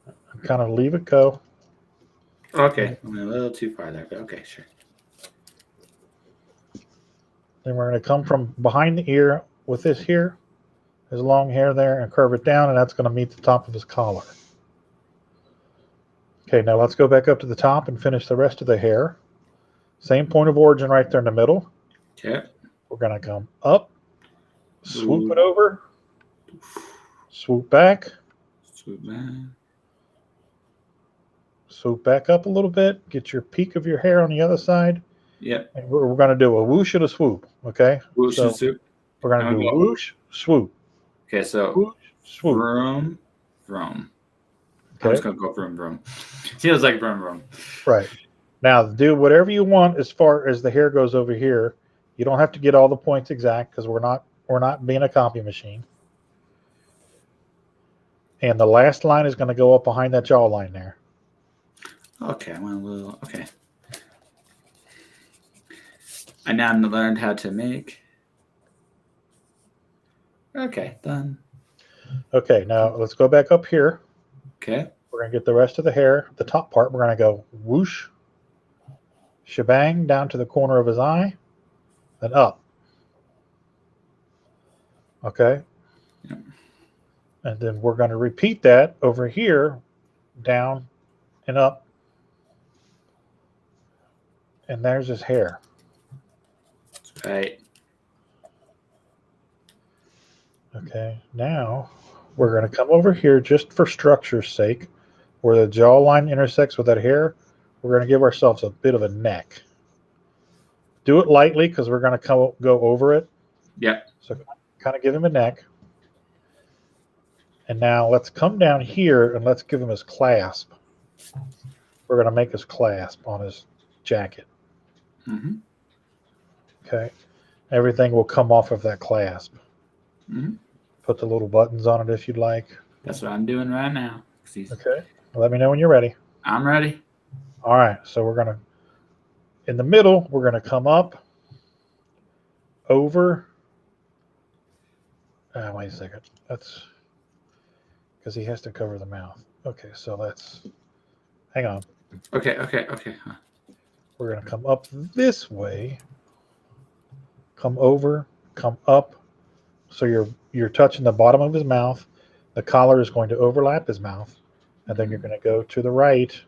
and kind of leave it go. Okay, I went a little too far there, but okay, sure. Then we're going to come from behind the ear with this here, his long hair there, and curve it down, and that's going to meet the top of his collar. Okay, now let's go back up to the top and finish the rest of the hair. Same point of origin right there in the middle. Okay. We're going to come up, swoop it over, swoop back, swoop back up a little bit, get your peak of your hair on the other side. Yep. And we're going to do a whoosh and a swoop, okay? Whoosh and swoop. We're going to do whoosh, swoop. Okay, so whoosh, swoop. Vroom, vroom. Okay. I'm just going to go vroom, vroom. Feels like vroom, vroom. Right. Now, do whatever you want as far as the hair goes over here. You don't have to get all the points exact because we're not being a copy machine. And the last line is going to go up behind that jawline there. Okay, I went a little. Okay. I now learned how to make. Okay, done. Okay, now let's go back up here. Okay. We're going to get the rest of the hair, the top part. We're going to go whoosh, shebang, down to the corner of his eye, then up. Okay. Yep. And then we're going to repeat that over here, down and up. And there's his hair. Right. Okay, now we're going to come over here just for structure's sake, where the jawline intersects with that hair. We're going to give ourselves a bit of a neck. Do it lightly because we're going to go over it. Yep. So kind of give him a neck. And now let's come down here and let's give him his clasp. We're going to make his clasp on his jacket. Mm-hmm. Okay. Everything will come off of that clasp. Mm-hmm. Put the little buttons on it if you'd like. That's what I'm doing right now. Okay. Let me know when you're ready. I'm ready. All right. So we're going to, in the middle, we're going to come up, over. Wait a second. That's because he has to cover the mouth. Okay. So let's, hang on. Okay. Huh. We're going to come up this way, come over, come up. So you're touching the bottom of his mouth. The collar is going to overlap his mouth. And then you're going to go to the right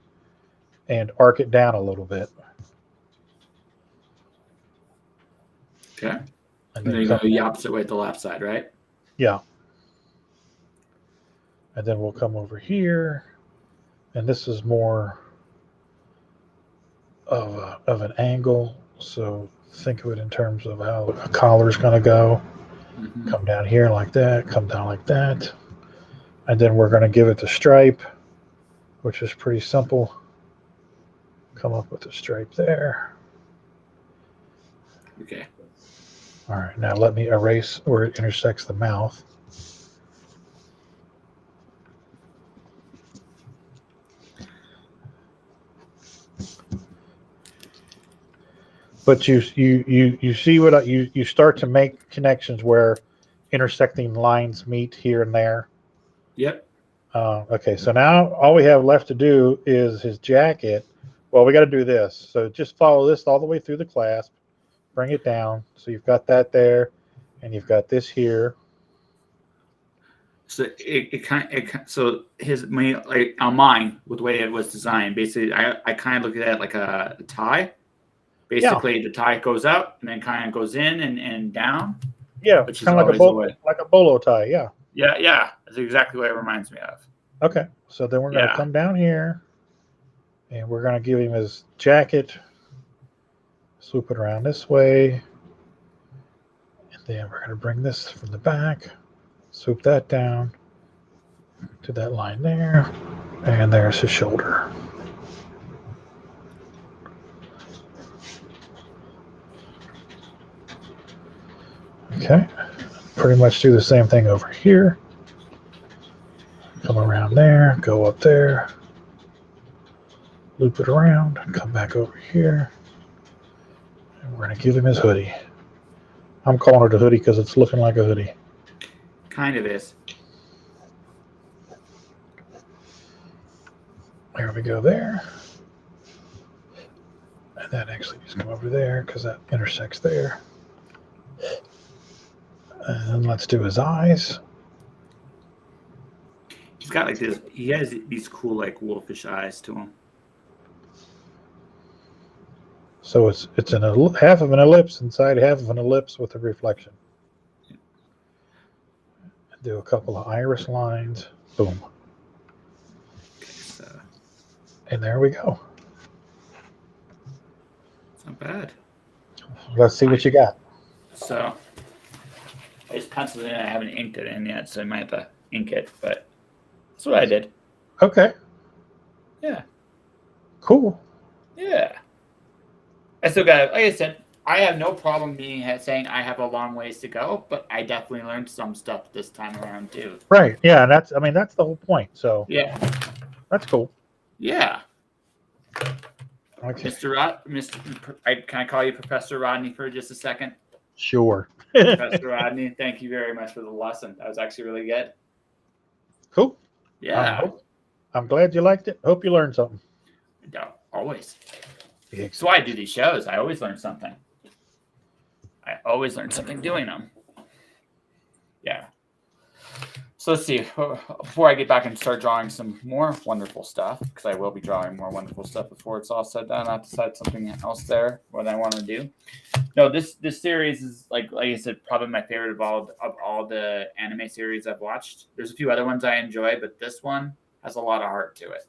and arc it down a little bit. Okay. And then you go the opposite way to the left side, right? Yeah. And then we'll come over here. And this is more of an angle. So think of it in terms of how a collar is going to go. Mm-hmm. Come down here like that, come down like that. And then we're going to give it the stripe, which is pretty simple. Come up with a stripe there. Okay. All right, now let me erase where it intersects the mouth. But you see what you start to make connections where intersecting lines meet here and there. Yep. Okay, so now all we have left to do is his jacket. Well, we got to do this. So just follow this all the way through the clasp. Bring it down. So you've got that there, and you've got this here. So so his like on mine with the way it was designed. Basically, I kind of look at it like a tie. Basically, the tie goes up and then kind of goes in and down. Yeah, which is kind of like a bolo tie. Yeah. Yeah. That's exactly what it reminds me of. Okay, so then we're going to come down here, and we're going to give him his jacket. Swoop it around this way, and then we're going to bring this from the back. Swoop that down to that line there, and there's his shoulder. Okay. Pretty much do the same thing over here. Come around there, go up there, loop it around, come back over here. And we're going to give him his hoodie. I'm calling it a hoodie because it's looking like a hoodie. Kind of is. There we go there. And that actually just come over there because that intersects there. And let's do his eyes. He's got like this. He has these cool like wolfish eyes to him. So it's half of an ellipse inside half of an ellipse with a reflection. Do a couple of iris lines. Boom. Okay, so And there we go. it's not bad. Let's see what you got. So I just penciled it in. I haven't inked it in yet, so I might have to ink it. But that's what I did. Okay. Yeah. Cool. Yeah. I still got, like I said, I have no problem saying I have a long ways to go, but I definitely learned some stuff this time around too. Right. Yeah. That's the whole point. So Yeah. that's cool. Yeah. Okay. Can I call you Professor Rodney for just a second? Sure. Professor Rodney, thank you very much for the lesson. That was actually really good. Cool. Yeah. I'm glad you liked it. Hope you learned something. No, always. Yeah. That's why I do these shows. I always learn something. I always learn something doing them. Yeah. So let's see. Before I get back and start drawing some more wonderful stuff, because I will be drawing more wonderful stuff before it's all said done. I'll decide something else there, what I want to do. No, this series is like I said, probably my favorite of all the anime series I've watched. There's a few other ones I enjoy, but this one has a lot of heart to it.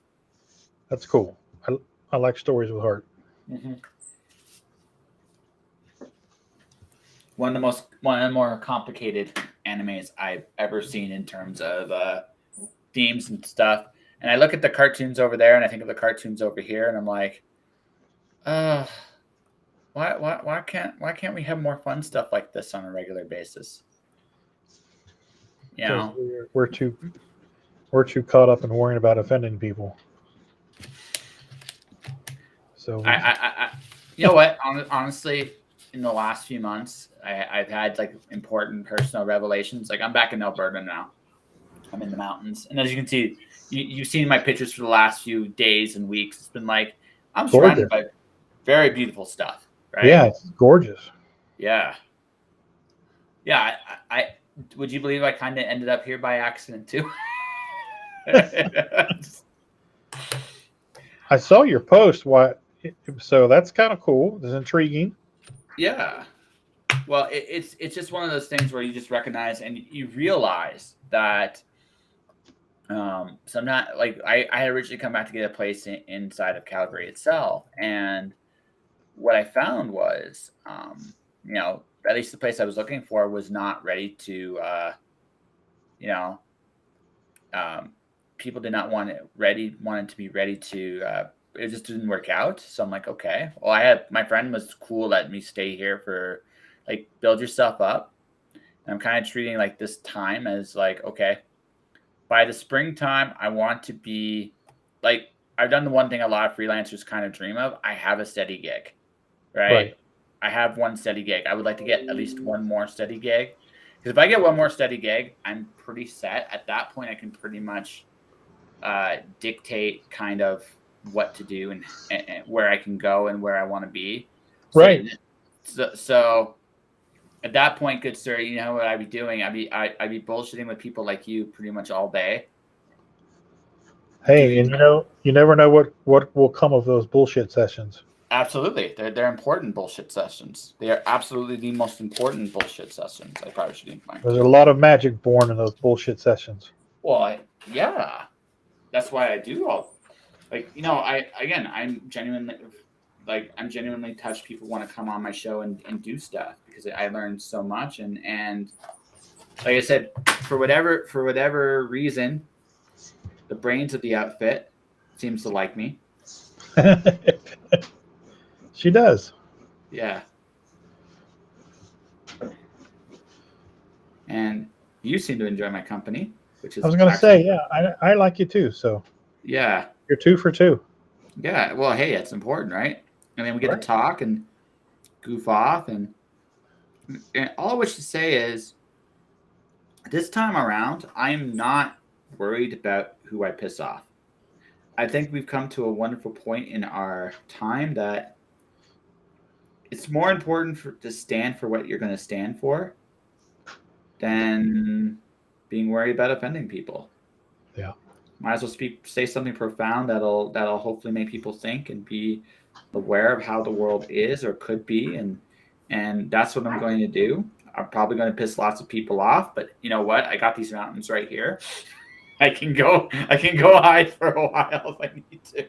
That's cool. I like stories with heart. Mm-hmm. One of the more complicated animes I've ever seen in terms of themes and stuff. And I look at the cartoons over there, and I think of the cartoons over here, and I'm like, why can't we have more fun stuff like this on a regular basis? You know, we're too caught up in worrying about offending people. So I you know what? Honestly, in the last few months, I've had like important personal revelations. Like I'm back in Alberta now. I'm in the mountains, and as you can see, you've seen my pictures for the last few days and weeks. It's been like I'm surrounded by very beautiful stuff. Right? Yeah, it's gorgeous. Yeah. Yeah. I would you believe I kind of ended up here by accident too? I saw your post. So that's kind of cool. It's intriguing. Yeah. Well, it's just one of those things where you just recognize and you realize that so I'm not like I had originally come back to get a place inside of Calgary itself, and what I found was at least the place I was looking for was not ready to people did not wanted to be ready to it just didn't work out. So I'm like, okay, well, my friend was cool, letting me stay here for like build yourself up. And I'm kind of treating like this time as like, okay, by the springtime, I want to be like, I've done the one thing a lot of freelancers kind of dream of. I have a steady gig, right? I have one steady gig. I would like to get at least one more steady gig. Because if I get one more steady gig, I'm pretty set. At that point, I can pretty much dictate kind of what to do and where I can go and where I want to be. Right. So at that point, good sir, you know what I'd be doing? I'd be bullshitting with people like you pretty much all day. Hey, and you never know what will come of those bullshit sessions. Absolutely. They're important bullshit sessions. They are absolutely the most important bullshit sessions. I probably should incline. There's a lot of magic born in those bullshit sessions. Well, yeah. That's why I do all I'm genuinely touched people want to come on my show and do stuff because I learned so much and like I said, for whatever reason, the brains of the outfit seems to like me. She does. Yeah. and you seem to enjoy my company, which is I was going to actually, say, yeah, I like you too. So yeah, you're 2 for 2. yeah. Well, hey, it's important, right? And then we get Right. to talk and goof off, and all I wish to say is, this time around, I'm not worried about who I piss off. I think we've come to a wonderful point in our time that it's more important to stand for what you're going to stand for than being worried about offending people. Yeah. Might as well say something profound that'll hopefully make people think and be aware of how the world is or could be, and that's what I'm going to do. I'm probably going to piss lots of people off, but you know what? I got these mountains right here. I can go hide for a while if I need to.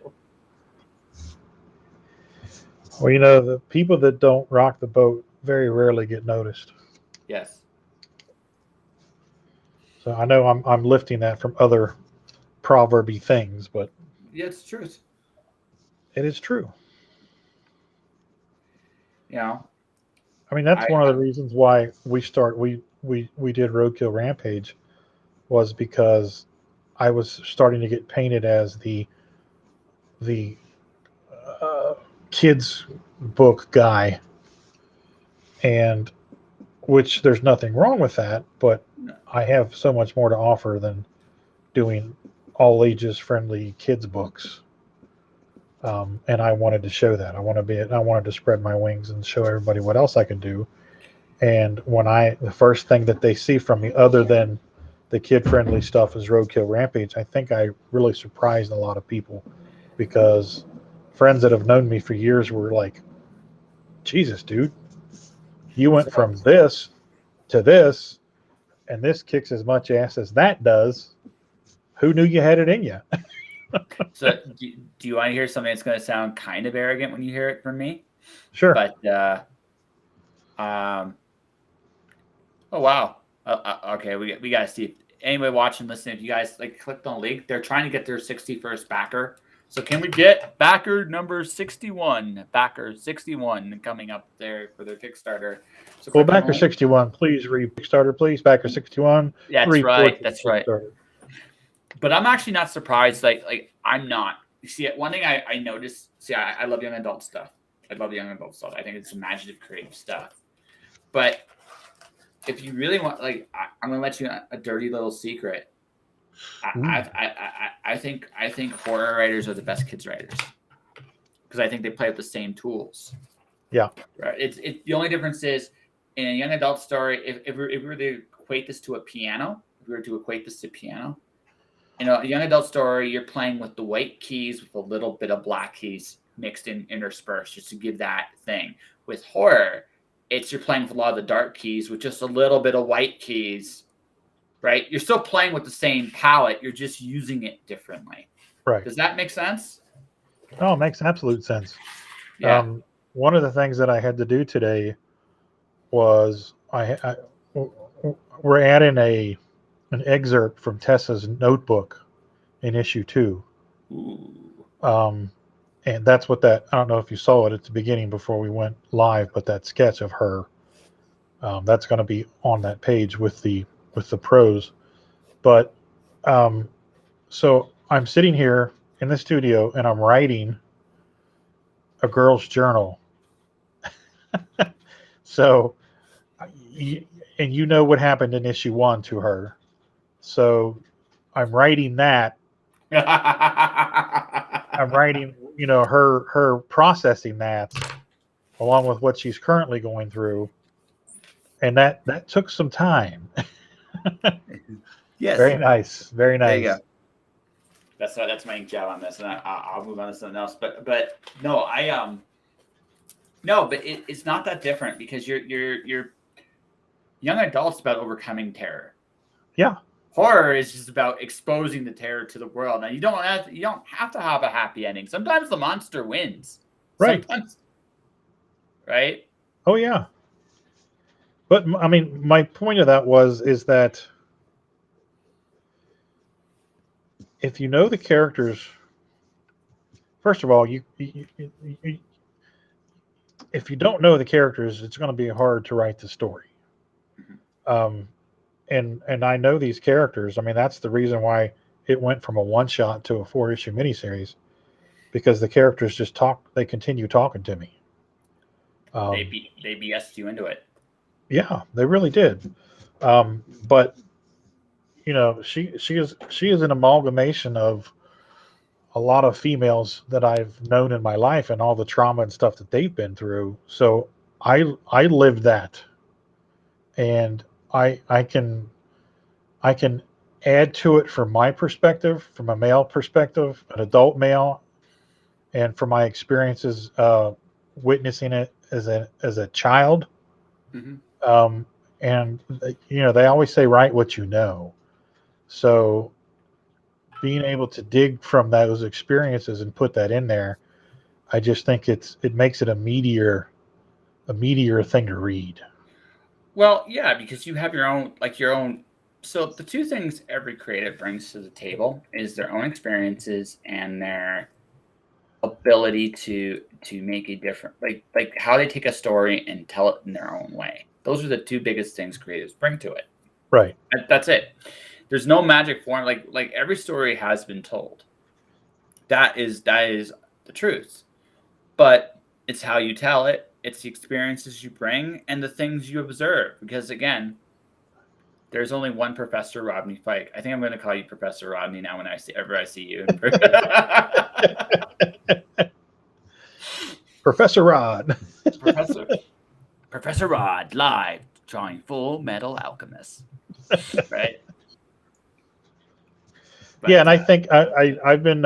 Well, you know, the people that don't rock the boat very rarely get noticed. Yes. So I know I'm lifting that from other proverby things, but Yeah, it's the truth. it is true. You know, I mean, that's I one of the reasons why we did Roadkill Rampage, was because I was starting to get painted as the uh, kids book guy, and which there's nothing wrong with that, but I have so much more to offer than doing all ages friendly kids books. And I wanted to show that. I wanted to spread my wings and show everybody what else I could do. And the first thing that they see from me, other than the kid friendly stuff, is Roadkill Rampage, I think I really surprised a lot of people, because friends that have known me for years were like, Jesus, dude, you went from this to this, and this kicks as much ass as that does. Who knew you had it in you? So, do you want to hear something that's going to sound kind of arrogant when you hear it from me? Sure. But, oh wow. Okay, we got to see. If anybody watching, listening, if you guys like clicked on the link, they're trying to get their 61st backer. So can we get backer number 61? Backer 61 coming up there for their Kickstarter. So Well, click on the backer link. 61, please read Kickstarter, please. Backer 61, Yeah, that's report right. to That's right. Kickstarter. But I'm actually not surprised. Like I'm not. You see, one thing I noticed. See, I love young adult stuff. I love young adult stuff. I think it's imaginative, creative stuff. But if you really want, like, I'm gonna let you a dirty little secret. I think horror writers are the best kids writers, because I think they play with the same tools. Yeah. Right. It's the only difference is, in a young adult story, if we were to equate this to a piano, in a young adult story, you're playing with the white keys with a little bit of black keys mixed in, interspersed, just to give that thing. With horror, you're playing with a lot of the dark keys with just a little bit of white keys, right? You're still playing with the same palette. You're just using it differently. Right. Does that make sense? Oh, it makes absolute sense. Yeah. One of the things that I had to do today was we're adding an excerpt from Tessa's notebook in issue 2. Ooh. And that's what I don't know if you saw it at the beginning before we went live, but that sketch of her, that's going to be on that page with the prose. But so I'm sitting here in the studio and I'm writing a girl's journal. So, and you know what happened in issue 1 to her. So I'm writing that. I'm writing, her processing that, along with what she's currently going through, and that took some time. Yes. Very nice, very nice. There you go. That's my ink job on this, and I'll move on to something else. But no, but it's not that different, because you're young adults about overcoming terror. Yeah. Horror is just about exposing the terror to the world. Now you don't have to have a happy ending. Sometimes the monster wins. Right. Sometimes, right? Oh yeah. But I mean, my point of that is that if you know the characters, first of all, if you don't know the characters, it's going to be hard to write the story. and I know these characters. I mean, that's the reason why it went from a one shot to a 4-issue miniseries, because the characters just talk. They continue talking to me. They BS'd you into it. Yeah, they really did. But she is an amalgamation of a lot of females that I've known in my life and all the trauma and stuff that they've been through. So I lived that, and I can add to it from my perspective, from a male perspective, an adult male, and from my experiences witnessing it as a child. Mm-hmm. Um, and they always say write what you know. So being able to dig from those experiences and put that in there, I just think it makes it a meatier thing to read. Well, yeah, because you have your own. So the two things every creative brings to the table is their own experiences and their ability to make a different, like how they take a story and tell it in their own way. Those are the two biggest things creatives bring to it. Right. That's it. There's no magic form. Like every story has been told. That is the truth. But it's how you tell it. It's the experiences you bring and the things you observe. Because again, there's only one Professor Rodney Fyke. I think I'm going to call you Professor Rodney now when I see you. Professor Rod. Professor Rod live drawing Fullmetal Alchemist. Right. But, Yeah, and I think I've been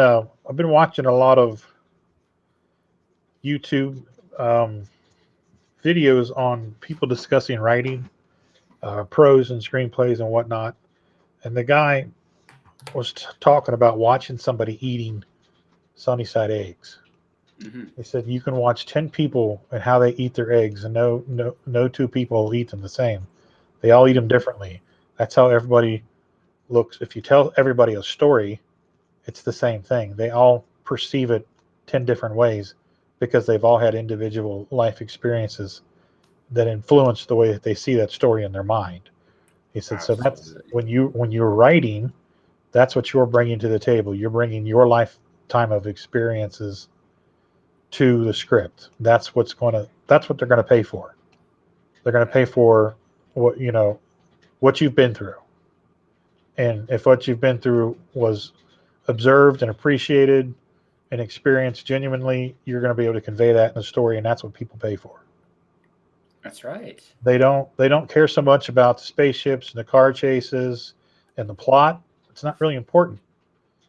watching a lot of YouTube videos on people discussing writing, prose and screenplays and whatnot. And the guy was talking about watching somebody eating Sunnyside eggs. mm-hmm. He said you can watch 10 people and how they eat their eggs, and no two people will eat them the same. They all eat them differently. That's how everybody looks. If you tell everybody a story, it's the same thing. They all perceive it 10 different ways because they've all had individual life experiences that influence the way that they see that story in their mind. He said, so that's when you're writing, that's what you're bringing to the table. You're bringing your lifetime of experiences to the script. That's what they're going to pay for. They're going to pay for what you've been through. And if what you've been through was observed and appreciated and experienced genuinely, you're going to be able to convey that in the story, and that's what people pay for. That's right. They don't care so much about the spaceships and the car chases and the plot. It's not really important.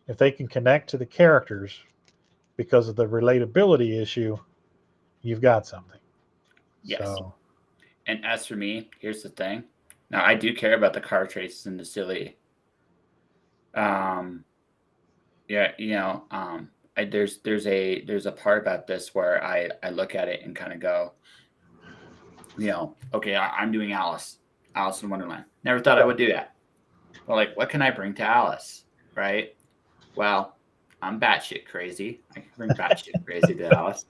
If they can connect to the characters because of the relatability issue, you've got something. Yes. So, and as for me, here's the thing. Now I do care about the car chases and the silly. Yeah, there's a part about this where I look at it and kind of go, okay, I'm doing Alice in Wonderland. Never thought I would do that. But like, what can I bring to Alice, right? Well, I'm batshit crazy. I can bring batshit crazy to Alice,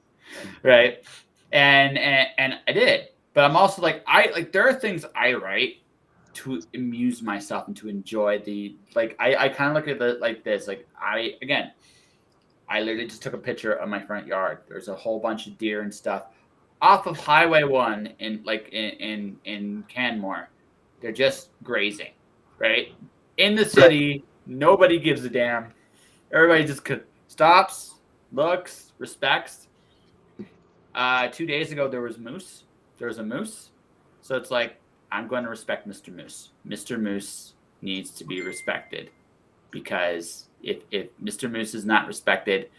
right? And I did, but I'm also like there are things I write to amuse myself and to enjoy I kind of look at it like this. Like I literally just took a picture of my front yard. There's a whole bunch of deer and stuff off of Highway 1 in Canmore. They're just grazing, right? In the city, nobody gives a damn. Everybody just stops, looks, respects. 2 days ago, there was moose. There was a moose. So it's like, I'm going to respect Mr. Moose. Mr. Moose needs to be respected, because if Mr. Moose is not respected,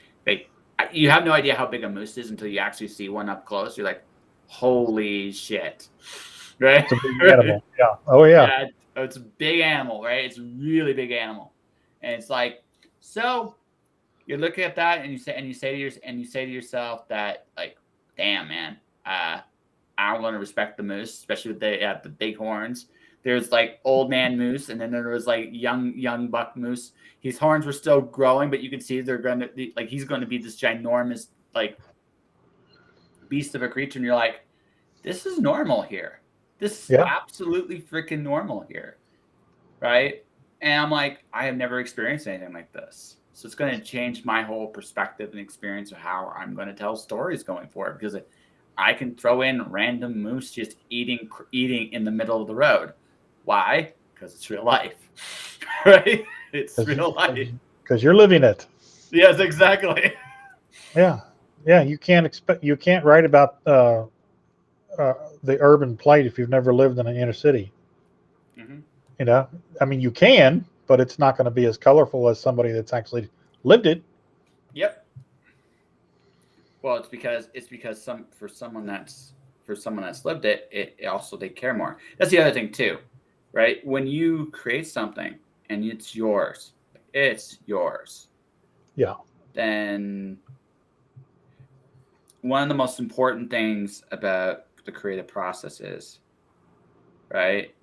you have no idea how big a moose is until you actually see one up close. You're like, holy shit, right? it's a big animal. Yeah. Oh yeah. It's a big animal, right? It's a really big animal, and it's like, so you're looking at that and you say to yourself that, like, damn, man, I'm going to respect the moose, especially with the big horns. There's like old man moose, and then there was like young buck moose. His horns were still growing, but you could see they're going to be like, he's going to be this ginormous like beast of a creature, and you're like, this is normal here. This is absolutely freaking normal here. right? And I'm like, I have never experienced anything like this. So it's going to change my whole perspective and experience of how I'm going to tell stories going forward, because I can throw in random moose just eating in the middle of the road. Why? Because it's real life, right? It's real life. Because you're living it. Yes, exactly. Yeah. You can't write about the urban plight if you've never lived in an inner city. Mm-hmm. You know, I mean, you can, but it's not going to be as colorful as somebody that's actually lived it. Yep. Well, it's because for someone that's lived it, it also they care more. That's the other thing too, right? When you create something and it's yours, Yeah. then one of the most important things about the creative process is, right?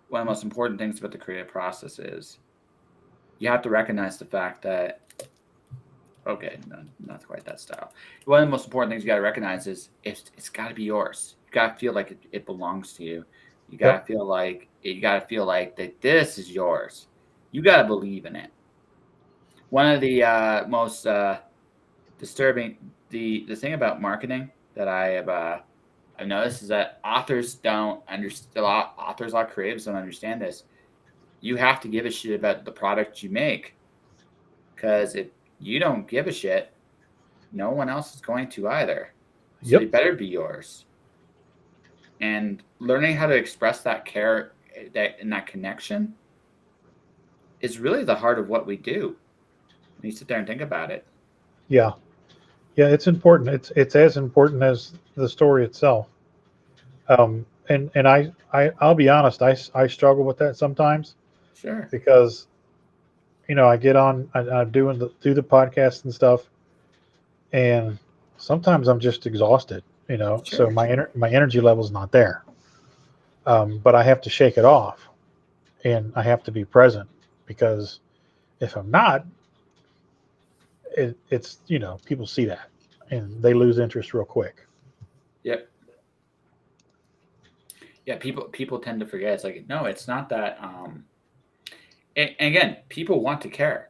One of the most important things about the creative process is you have to recognize the fact that, okay, no, not quite that style. One of the most important things you got to recognize is it's got to be yours. You got to feel like it belongs to you. You got to feel like that this is yours. You got to believe in it. One of the most disturbing the thing about marketing that I've noticed is that authors don't understand. A lot of creatives don't understand this. You have to give a shit about the product you make, because if you don't give a shit, no one else is going to either. So Yep. it better be yours. And learning how to express that care, that connection, is really the heart of what we do. When you sit there and think about it. Yeah. It's important. It's as important as the story itself. And I'll be honest, I struggle with that sometimes, Sure. because I get on, I'm do the podcast and stuff, and sometimes I'm just exhausted. So Sure. my energy level's not there. But I have to shake it off, and I have to be present, because if I'm not, it's people see that and they lose interest real quick. Yep. Yeah, people tend to forget. It's like, no, it's not that. And again, people want to care.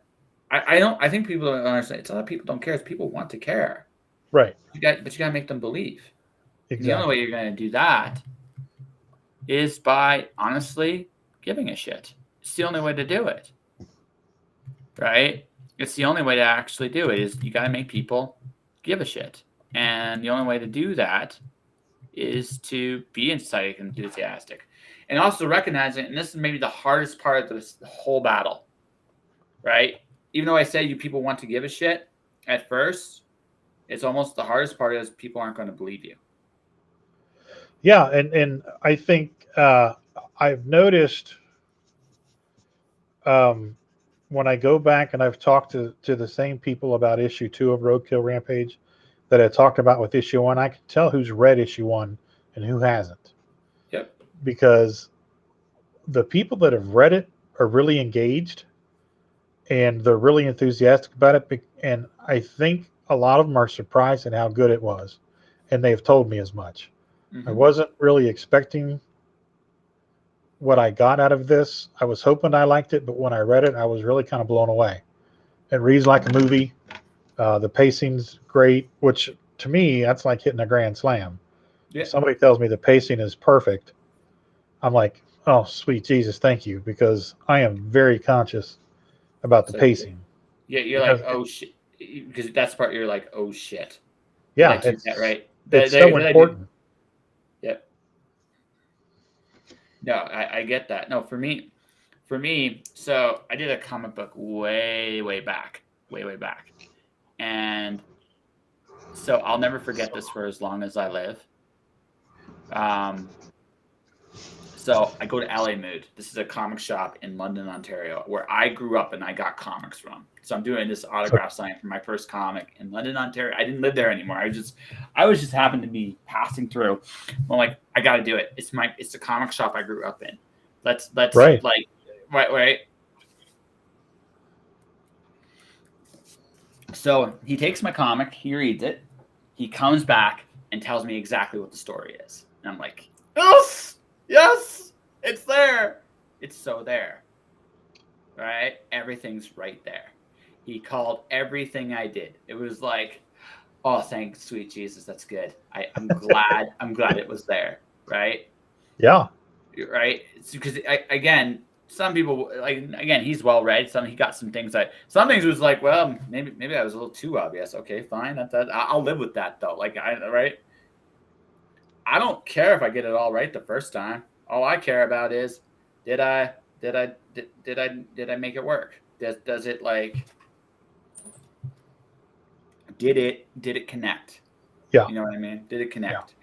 I think people don't understand. It's not that people don't care. It's people want to care. Right. But you got to make them believe. And the only way Exactly. you're going to do that is by honestly giving a shit. It's the only way to do it, right? It's the only way to actually do it. Is you got to make people give a shit, and the only way to do that is to be excited and enthusiastic, and also recognize it. And this is maybe the hardest part of the whole battle, right? Even though I say you people want to give a shit at first, it's almost the hardest part is people aren't going to believe you. Yeah, and I think I've noticed, when I go back and I've talked to the same people about issue 2 of Roadkill Rampage that I talked about with issue 1, I can tell who's read issue 1 and who hasn't, Yep. because the people that have read it are really engaged and they're really enthusiastic about it. And I think a lot of them are surprised at how good it was, and they've told me as much. Mm-hmm. I wasn't really expecting what I got out of this. I was hoping I liked it, but when I read it, I was really kind of blown away. It reads like a movie. The pacing's great, which to me, that's like hitting a grand slam. Yeah. If somebody tells me the pacing is perfect, I'm like, oh, sweet Jesus, thank you, because I am very conscious about the So pacing. yeah, you're like, oh shit, because that's the part you're like, oh shit. Did I do that right? It's so Did I do? important. Yep. No, I get that. No, for me, so I did a comic book way back, way back, and so I'll never forget this for as long as I live. So I go to LA Mood. This is a comic shop in London, Ontario, where I grew up and I got comics from. So I'm doing this autograph signing for my first comic in London, Ontario. I didn't live there anymore. I was just happened to be passing through. I'm like, I got to do it. It's the comic shop I grew up in. Let's Right. like, right. So he takes my comic, he reads it, he comes back and tells me exactly what the story is. And I'm like, yes, it's there. It's so there. right? Everything's right there. He called everything I did. It was like, oh, thank sweet Jesus, that's good. I'm glad. I'm glad it was there, right? Yeah. Right? Because again, some people again, he's well read. He got some things some things was like, well, maybe I was a little too obvious. Okay, fine. I'll live with that though. Right? I don't care if I get it all right the first time. All I care about is did I make it work? Does it did it connect? Yeah. You know what I mean? Did it connect?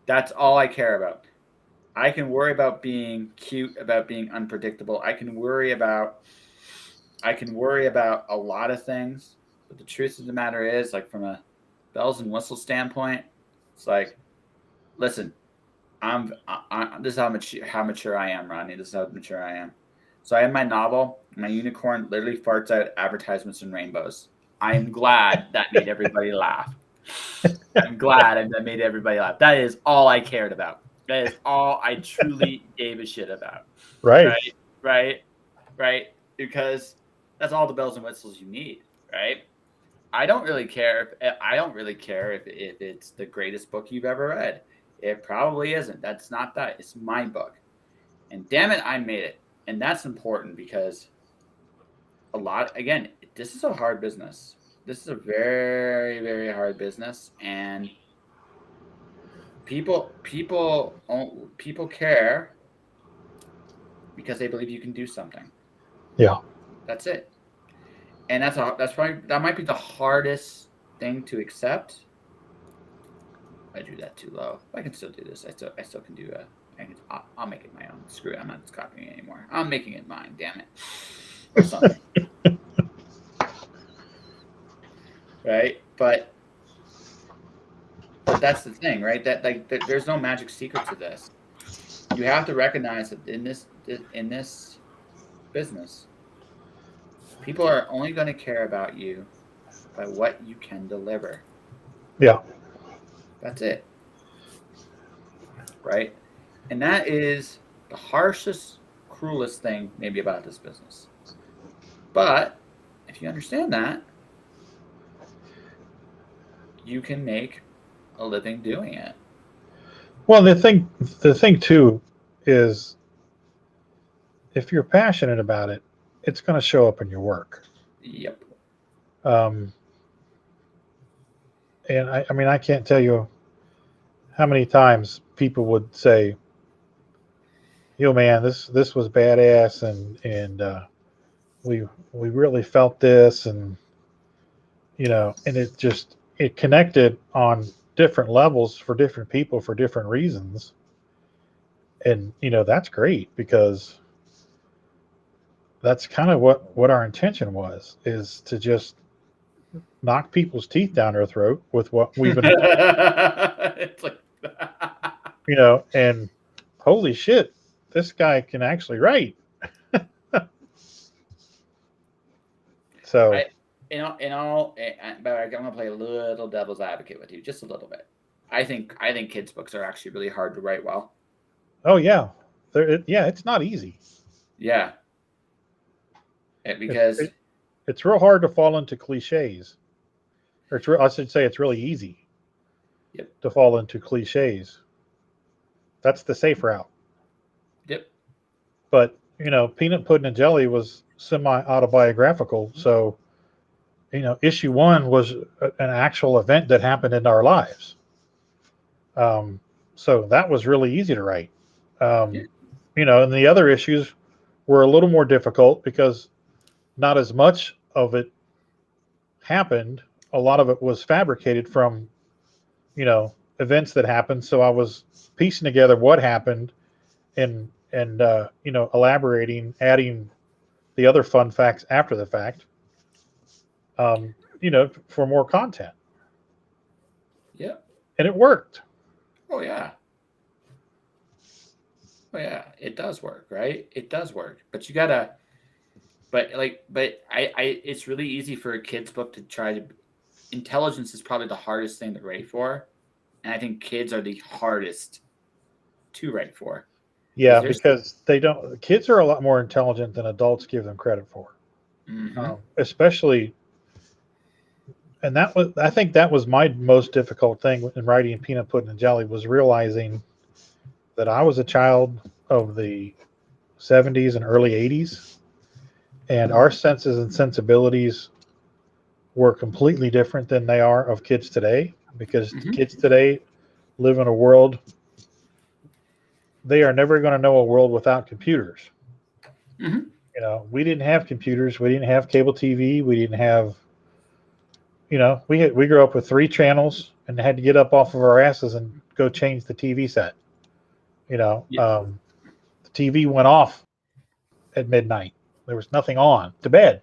That's all I care about. I can worry about being cute, about being unpredictable. I can worry about a lot of things, but the truth of the matter is, like from a bells and whistles standpoint, it's like, listen, this is how mature I am, Rodney. This is how mature I am. So I have my novel. My unicorn literally farts out advertisements and rainbows. I am glad that made everybody laugh. I'm glad that made everybody laugh. That is all I cared about. That is all I truly gave a shit about. Right. Right. Because that's all the bells and whistles you need, right? I don't really care if it's the greatest book you've ever read. It probably isn't. That's not that. It's my book. And damn it, I made it. And that's important because this is a hard business. This is a very, very hard business. And people care because they believe you can do something. Yeah. That's it. And that might be the hardest thing to accept. I drew that too low. I can still do this. I still can do I'll make it my own. Screw it. I'm not copying it anymore. I'm making it mine. Damn it. Or something. Right? But that's the thing, right? That there's no magic secret to this. You have to recognize that in this business, people are only going to care about you by what you can deliver. Yeah. That's it. Right? And that is the harshest, cruelest thing maybe about this business. But if you understand that, you can make a living doing it. Well, the thing too is if you're passionate about it, it's going to show up in your work. Yep. And I mean, I can't tell you how many times people would say, "Yo, man, this was badass," and we really felt this, and and it connected on different levels for different people for different reasons, and that's great because that's kind of what our intention is to just knock people's teeth down their throat with what we've been It's like and holy shit, this guy can actually write. So but I'm gonna play a little devil's advocate with you, just a little bit. I think kids' books are actually really hard to write well. oh yeah, it's not easy. Yeah, because it's real hard to fall into cliches, or I should say it's really easy. Yep. To fall into cliches. That's the safe route. Yep. But Peanut Pudding and Jelly was semi-autobiographical, so issue 1 was an actual event that happened in our lives. So that was really easy to write. And the other issues were a little more difficult because not as much of it happened. A lot of it was fabricated from, events that happened. So I was piecing together what happened and elaborating, adding the other fun facts after the fact, for more content. Yeah. And it worked. Oh yeah. Oh yeah. It does work, right? It does work. But you gotta it's really easy for a kid's book to try to intelligence is probably the hardest thing to write for. And I think kids are the hardest to write for. Yeah, there's because kids are a lot more intelligent than adults give them credit for. Especially, and I think that was my most difficult thing in writing Peanut Pudding and Jelly, was realizing that I was a child of the 70s and early 80s, and our senses and sensibilities were completely different than they are of kids today, because kids today live in a world, they are never going to know a world without computers. We didn't have computers, we didn't have cable TV, we didn't have, we grew up with 3 channels and had to get up off of our asses and go change the TV set. The TV went off at midnight. There was nothing on, to bed.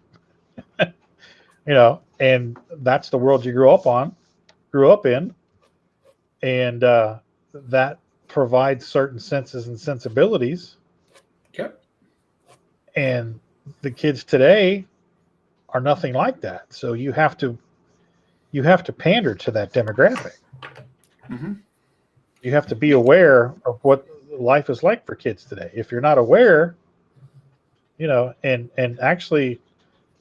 And that's the world you grew up in, and that provides certain senses and sensibilities. Yep. And the kids today are nothing like that. So you have to pander to that demographic. You have to be aware of what life is like for kids today. If you're not aware, and actually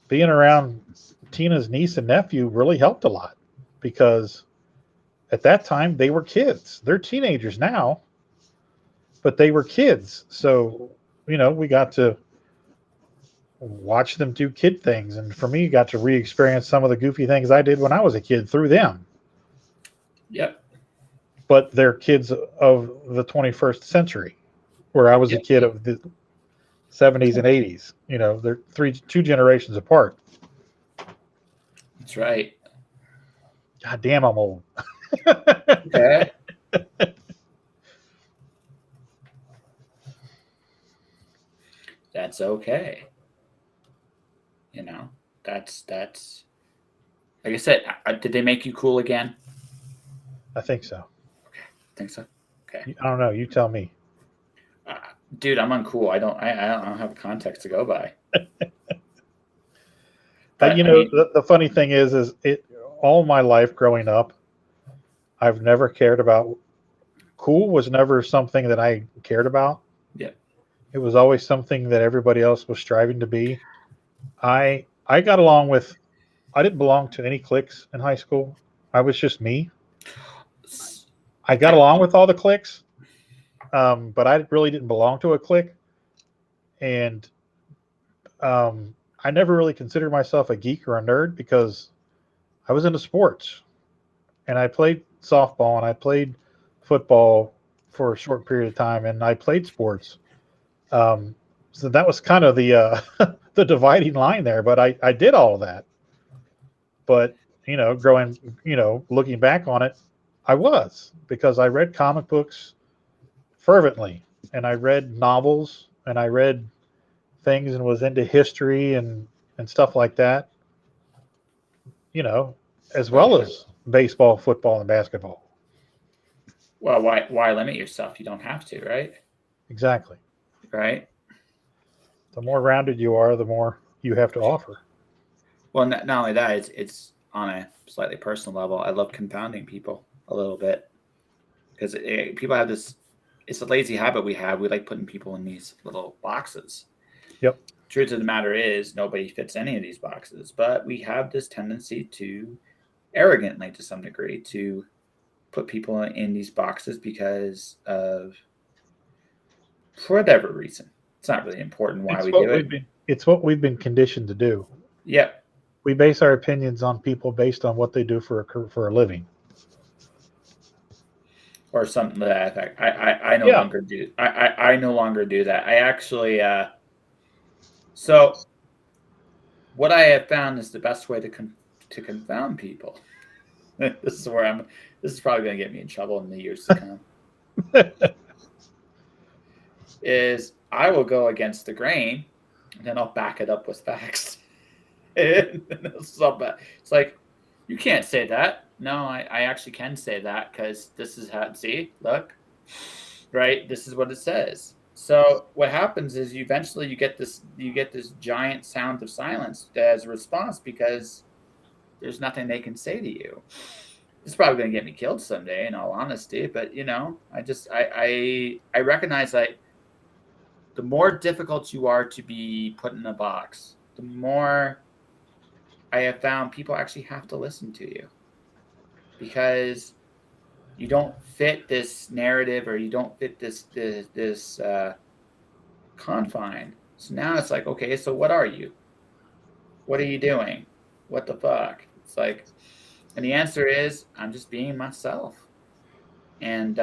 being around Tina's niece and nephew really helped a lot, because at that time they were kids. They're teenagers now, but they were kids. So, we got to watch them do kid things. And for me, got to re-experience some of the goofy things I did when I was a kid through them. Yep. But they're kids of the 21st century, where I was a kid of the 70s and 80s. They're 2 generations apart. That's right. God damn, I'm old. Okay. That's okay. That's like I said. Did they make you cool again? I think so. Okay, think so. Okay. I don't know. You tell me. Dude, I'm uncool. I don't have context to go by. But the funny thing is it all my life growing up, I've never cared about. Cool was never something that I cared about. Yeah. It was always something that everybody else was striving to be. I got along with. I didn't belong to any cliques in high school. I was just me. I got along with all the cliques, but I really didn't belong to a clique. And I never really considered myself a geek or a nerd, because I was into sports, and I played softball and I played football for a short period of time, and I played sports. So that was kind of the the dividing line there. But I did all of that. But looking back on it, I was, because I read comic books fervently, and I read novels, and I read things, and was into history and stuff like that. As well as baseball, football, and basketball. Well, why limit yourself? You don't have to, right? Exactly. Right. The more rounded you are, the more you have to offer. Well, not only that, it's on a slightly personal level. I love confounding people a little bit, because people have this. It's a lazy habit we have. We like putting people in these little boxes. Yep. Truth of the matter is, nobody fits any of these boxes, but we have this tendency to arrogantly, to some degree, to put people in these boxes because of, for whatever reason. It's not really important why we do it. It's what we've been conditioned to do. Yep. We base our opinions on people based on what they do for a living, or something to that effect. I no longer do. I no longer do that. I actually. So, what I have found is the best way to confound people. This is where I'm. This is probably going to get me in trouble in the years to come. Is I will go against the grain, and then I'll back it up with facts. It's like, you can't say that. No, I actually can say that, because this is how. See, look, right? This is what it says. So what happens is you get this giant sound of silence as a response, because there's nothing they can say to you. It's probably going to get me killed someday, in all honesty. But I recognize, like, the more difficult you are to be put in a box, the more I have found people actually have to listen to you because you don't fit this narrative or you don't fit this confine. So now it's like, okay, so what are you? What are you doing? What the fuck? It's like, and the answer is, I'm just being myself. And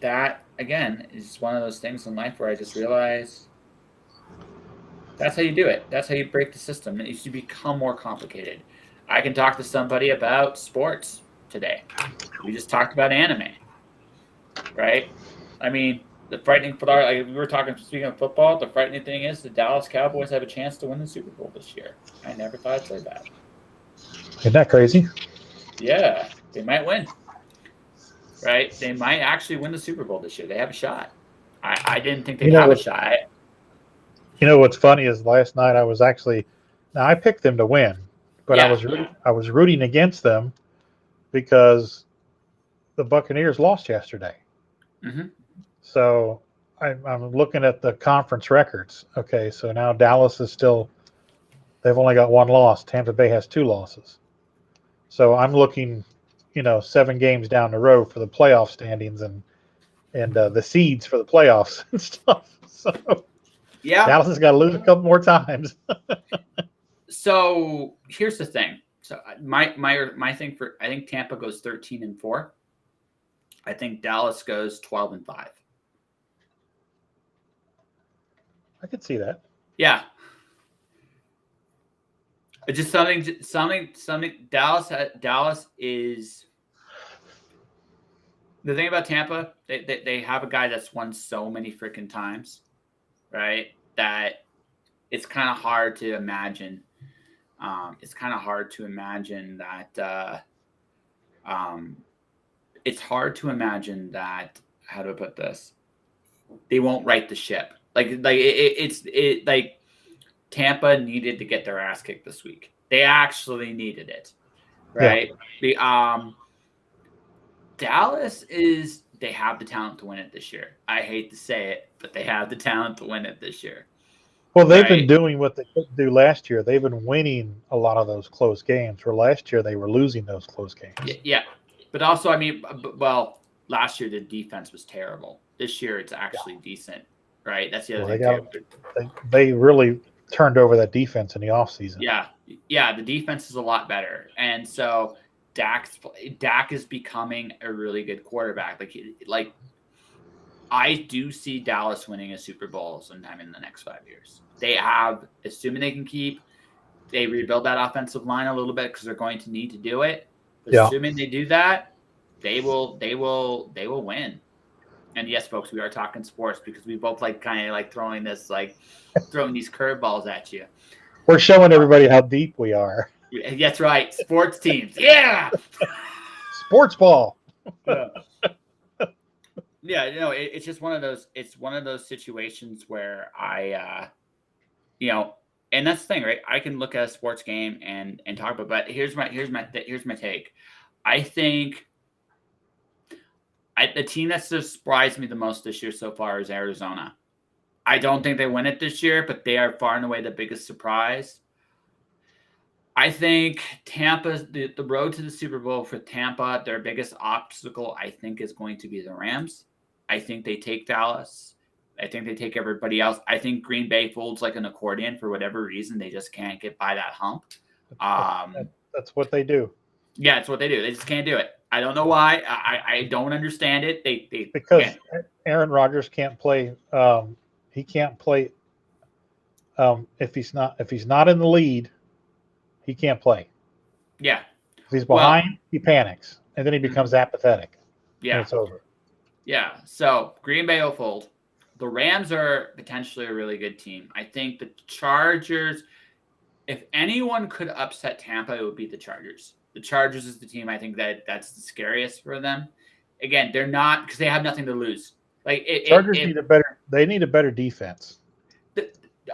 that again is one of those things in life where I just realize that's how you do it. That's how you break the system. It used to become more complicated. I can talk to somebody about sports today. We just talked about anime, right? I mean, the frightening part, like we were talking, speaking of football, the frightening thing is the Dallas Cowboys have a chance to win the Super Bowl this year. I never thought I'd say that. Isn't that crazy? Yeah, they might win. Right? They might actually win the Super Bowl this year. They have a shot. I didn't think they'd have a shot. You know what's funny is last night I picked them to win, but Yeah. I was rooting against them because the Buccaneers lost yesterday. Mm-hmm. So I'm looking at the conference records. Okay, so now Dallas is they've only got one loss. Tampa Bay has 2 losses. So I'm looking, 7 games down the road for the playoff standings and the seeds for the playoffs and stuff. So Yeah. Dallas has got to lose a couple more times. So here's the thing. So my thing for I think Tampa goes 13-4. I think Dallas goes 12-5. I could see that. Yeah. It's just something. Dallas is the thing about Tampa. They have a guy that's won so many freaking times, right? That it's kind of hard to imagine. It's kind of hard to imagine that. It's hard to imagine that. How do I put this? They won't right the ship. Like Tampa needed to get their ass kicked this week. They actually needed it, right? Yeah. Dallas they have the talent to win it this year. I hate to say it, but they have the talent to win it this year. Well, they've been doing what they couldn't do last year. They've been winning a lot of those close games, where last year they were losing those close games. Yeah. But also, I mean, last year the defense was terrible. This year it's actually decent, right? That's the other thing too. They really turned over that defense in the offseason. Yeah, the defense is a lot better. And so Dak is becoming a really good quarterback. Like I do see Dallas winning a Super Bowl sometime in the next 5 years. They have, assuming they rebuild that offensive line a little bit because they're going to need to do it. But assuming they do that, they will win. And yes, folks, we are talking sports because we both kind of throwing these curveballs at you. We're showing everybody how deep we are. That's right. Sports teams. Yeah. Sports ball. Yeah, it's just one of those. It's one of those situations where I, and that's the thing, right? I can look at a sports game and talk about. But here's my take. I think the team that surprised me the most this year so far is Arizona. I don't think they win it this year, but they are far and away the biggest surprise. I think Tampa's the road to the Super Bowl for Tampa, their biggest obstacle, I think, is going to be the Rams. I think they take Dallas. I think they take everybody else. I think Green Bay folds like an accordion for whatever reason. They just can't get by that hump. That's what they do. Yeah, it's what they do. They just can't do it. I don't know why. I don't understand it. Because can't. Aaron Rodgers can't play. He can't play if he's not in the lead. He can't play. Yeah. If he's behind, he panics, and then he becomes apathetic. Yeah. And it's over. Yeah. So Green Bay will fold. The Rams are potentially a really good team. I think the Chargers, if anyone could upset Tampa, it would be the Chargers. The Chargers is the team I think that's the scariest for them. Again, they're not because they have nothing to lose. Chargers need a better defense.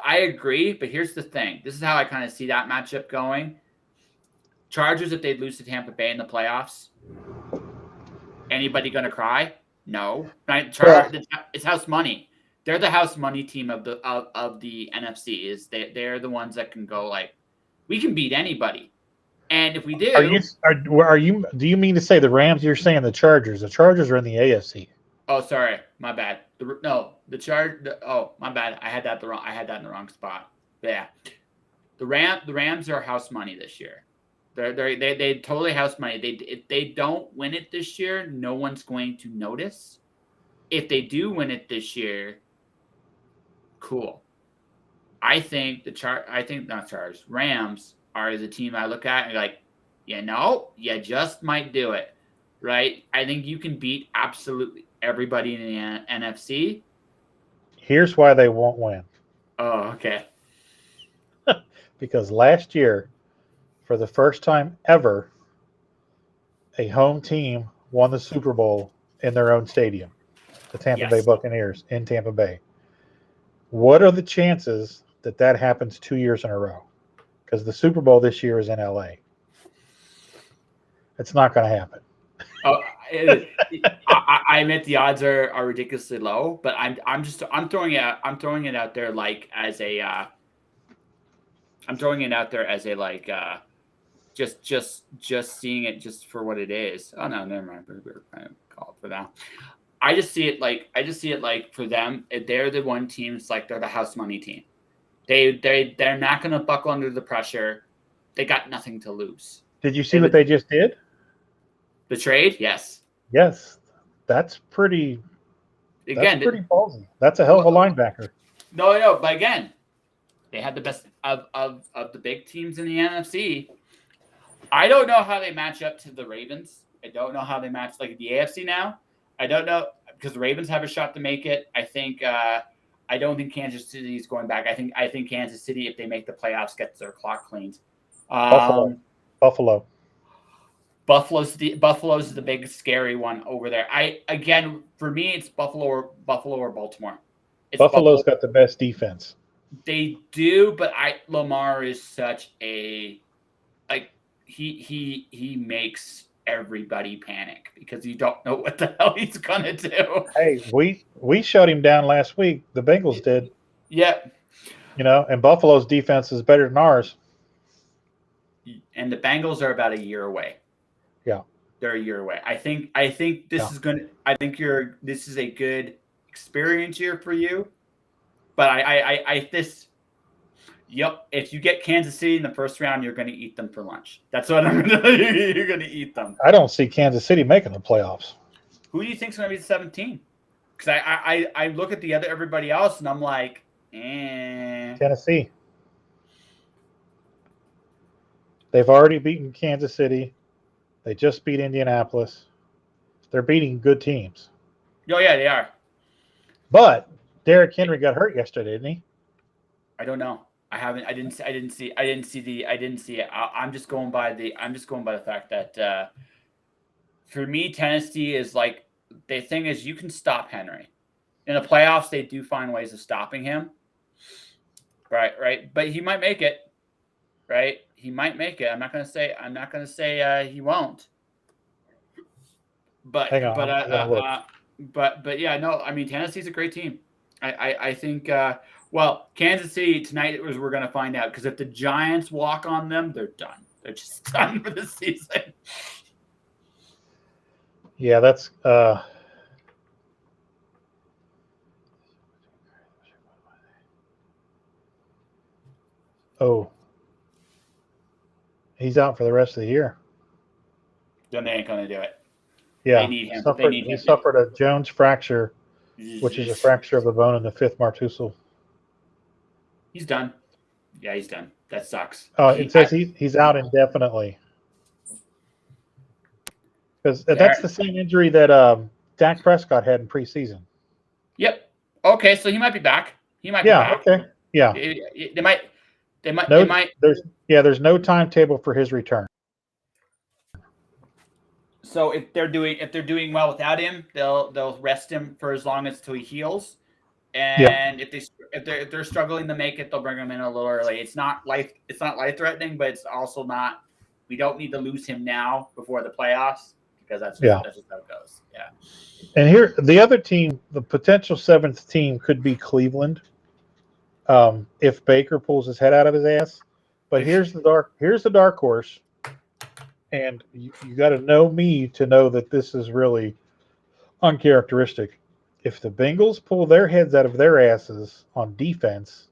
I agree, but here's the thing. This is how I kind of see that matchup going. Chargers, if they lose to Tampa Bay in the playoffs, anybody going to cry? No, right? Well- It's house money. They're the house money team of the NFC. They're the ones that can go like, we can beat anybody, and if we do, Are you? Do you mean to say the Rams? You're saying the Chargers? The Chargers are in the AFC. oh, sorry, my bad. Oh, my bad. I had that in the wrong spot. Yeah, the Rams are house money this year. They totally house money. If they don't win it this year, no one's going to notice. If they do win it this year, cool. I think Rams are the team I look at and like, you just might do it, right? I think you can beat absolutely everybody in the NFC. Here's why they won't win. Oh, okay. Because last year, for the first time ever, a home team won the Super Bowl in their own stadium, the Tampa Bay Buccaneers in Tampa Bay. What are the chances that happens 2 years in a row? Because the Super Bowl this year is in LA. It's not going to happen. Oh, I admit the odds are ridiculously low, but I'm throwing it out there like as a I'm throwing it out there as a like just seeing it just for what it is. Oh no, never mind. We're kind of called for that. I just see it like for them, they're the one team. It's like they're the house money team. They're not going to buckle under the pressure. They got nothing to lose. Did you see what they just did? The trade, yes. Yes, that's pretty. Again, that's pretty ballsy. That's a hell of a linebacker. No, but again, they had the best of the big teams in the NFC. I don't know how they match up to the Ravens. I don't know how they match like the AFC now. I don't know because the Ravens have a shot to make it. I think. I don't think Kansas City is going back. I think Kansas City, if they make the playoffs, gets their clock cleaned. Buffalo. Buffalo's the big scary one over there. For me, it's Buffalo or Baltimore. Buffalo's got the best defense. They do, but Lamar is such a he makes everybody panic because you don't know what the hell he's gonna do. Hey, we shut him down last week. The Bengals did. Yeah. And Buffalo's defense is better than ours. And the Bengals are about a year away. Yeah. They're a year away. I think this is a good experience year for you. But if you get Kansas City in the first round, you're going to eat them for lunch. That's what I'm going to do. You're going to eat them. I don't see Kansas City making the playoffs. Who do you think is going to be the 17? Because I look at everybody else and I'm like, Tennessee. They've already beaten Kansas City. They just beat Indianapolis. They're beating good teams. Oh yeah, they are. But Derrick Henry got hurt yesterday, didn't he? I don't know. I didn't see it. I'm just going by the fact that for me, Tennessee is like the thing is you can stop Henry. In the playoffs, they do find ways of stopping him. Right. But he might make it. Right. He might make it. I'm not gonna say he won't. But Hang on, but yeah, no. I mean, Tennessee's a great team. I think. Kansas City tonight we're gonna find out because if the Giants walk on them, they're done. They're just done for the season. Yeah, that's. Oh. He's out for the rest of the year. Then they ain't going to do it. Yeah. They need him. He suffered a Jones fracture, which is a fracture of the bone in the fifth metatarsal. He's done. Yeah, he's done. That sucks. Oh, it says he's out indefinitely. Because that's the same injury that Dak Prescott had in preseason. Yep. Okay, so he might be back. Be back. Okay. Yeah. They might. There's no timetable for his return. So if they're doing well without him, they'll rest him for as long as till he heals. And if they're struggling to make it, they'll bring him in a little early. It's not life threatening, but it's also not. We don't need to lose him now before the playoffs because that's Yeah. just how it goes. Yeah. And here, the other team, the potential 7th team could be Cleveland, if Baker pulls his head out of his ass. But here's the dark horse, and you got to know me to know that this is really uncharacteristic. If the Bengals pull their heads out of their asses on defense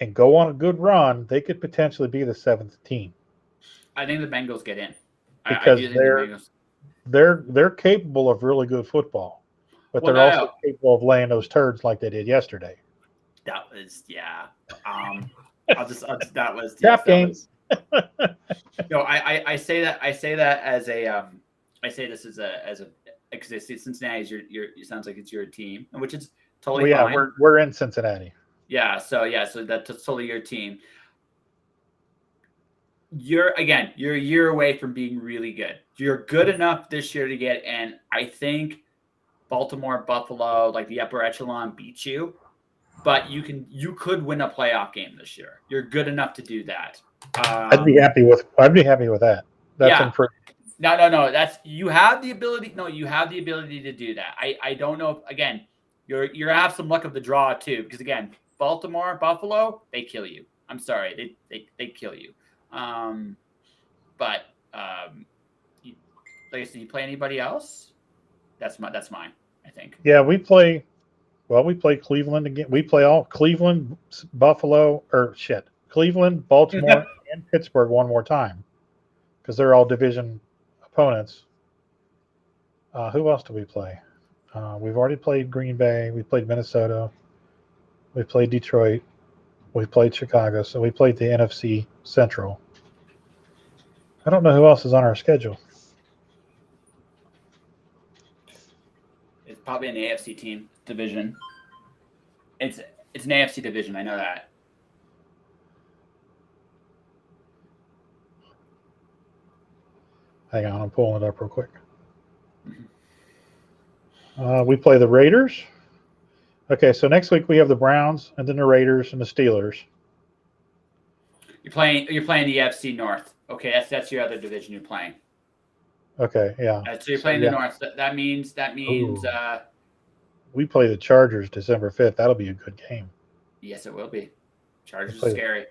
and go on a good run, they could potentially be the 7th team I think the Bengals get in. I because do think the Bengals. they're capable of really good football, but Well, they're also no. capable of laying those turds like they did yesterday. That was that was Trap game. No, I say that as a I say this as a because Cincinnati is it sounds like it's your team, which is totally Well, yeah, fine. we're in Cincinnati. So that's totally your team. You're a year away from being really good. You're good enough this year to get in. I think Baltimore, Buffalo, like the upper echelon beat you, but you could win a playoff game this year. You're good enough to do that. I'd be happy with that. That's improved. No. That's you have the ability. No, you have the ability to do that. I don't know if again you're gonna have some luck of the draw too, because again, Baltimore, Buffalo, they kill you. I'm sorry, they kill you. But like I said, you play anybody else? That's mine. I think. Yeah, we play Cleveland again. We play all Cleveland, Buffalo, Cleveland, Baltimore, and Pittsburgh one more time because they're all division opponents. Who else do we play? We've already played Green Bay. We played Minnesota. We played Detroit. We played Chicago. So we played the NFC Central. I don't know who else is on our schedule. It's probably an AFC team division. It's an AFC division. I know that. Hang on, I'm pulling it up real quick. We play the Raiders. Okay, so next week we have the Browns and then the Raiders and the Steelers. You're playing the AFC North. Okay, that's your other division you're playing. Okay, yeah. So you're playing the North. That means. We play the Chargers December 5th. That'll be a good game. Yes, it will be. Chargers are scary.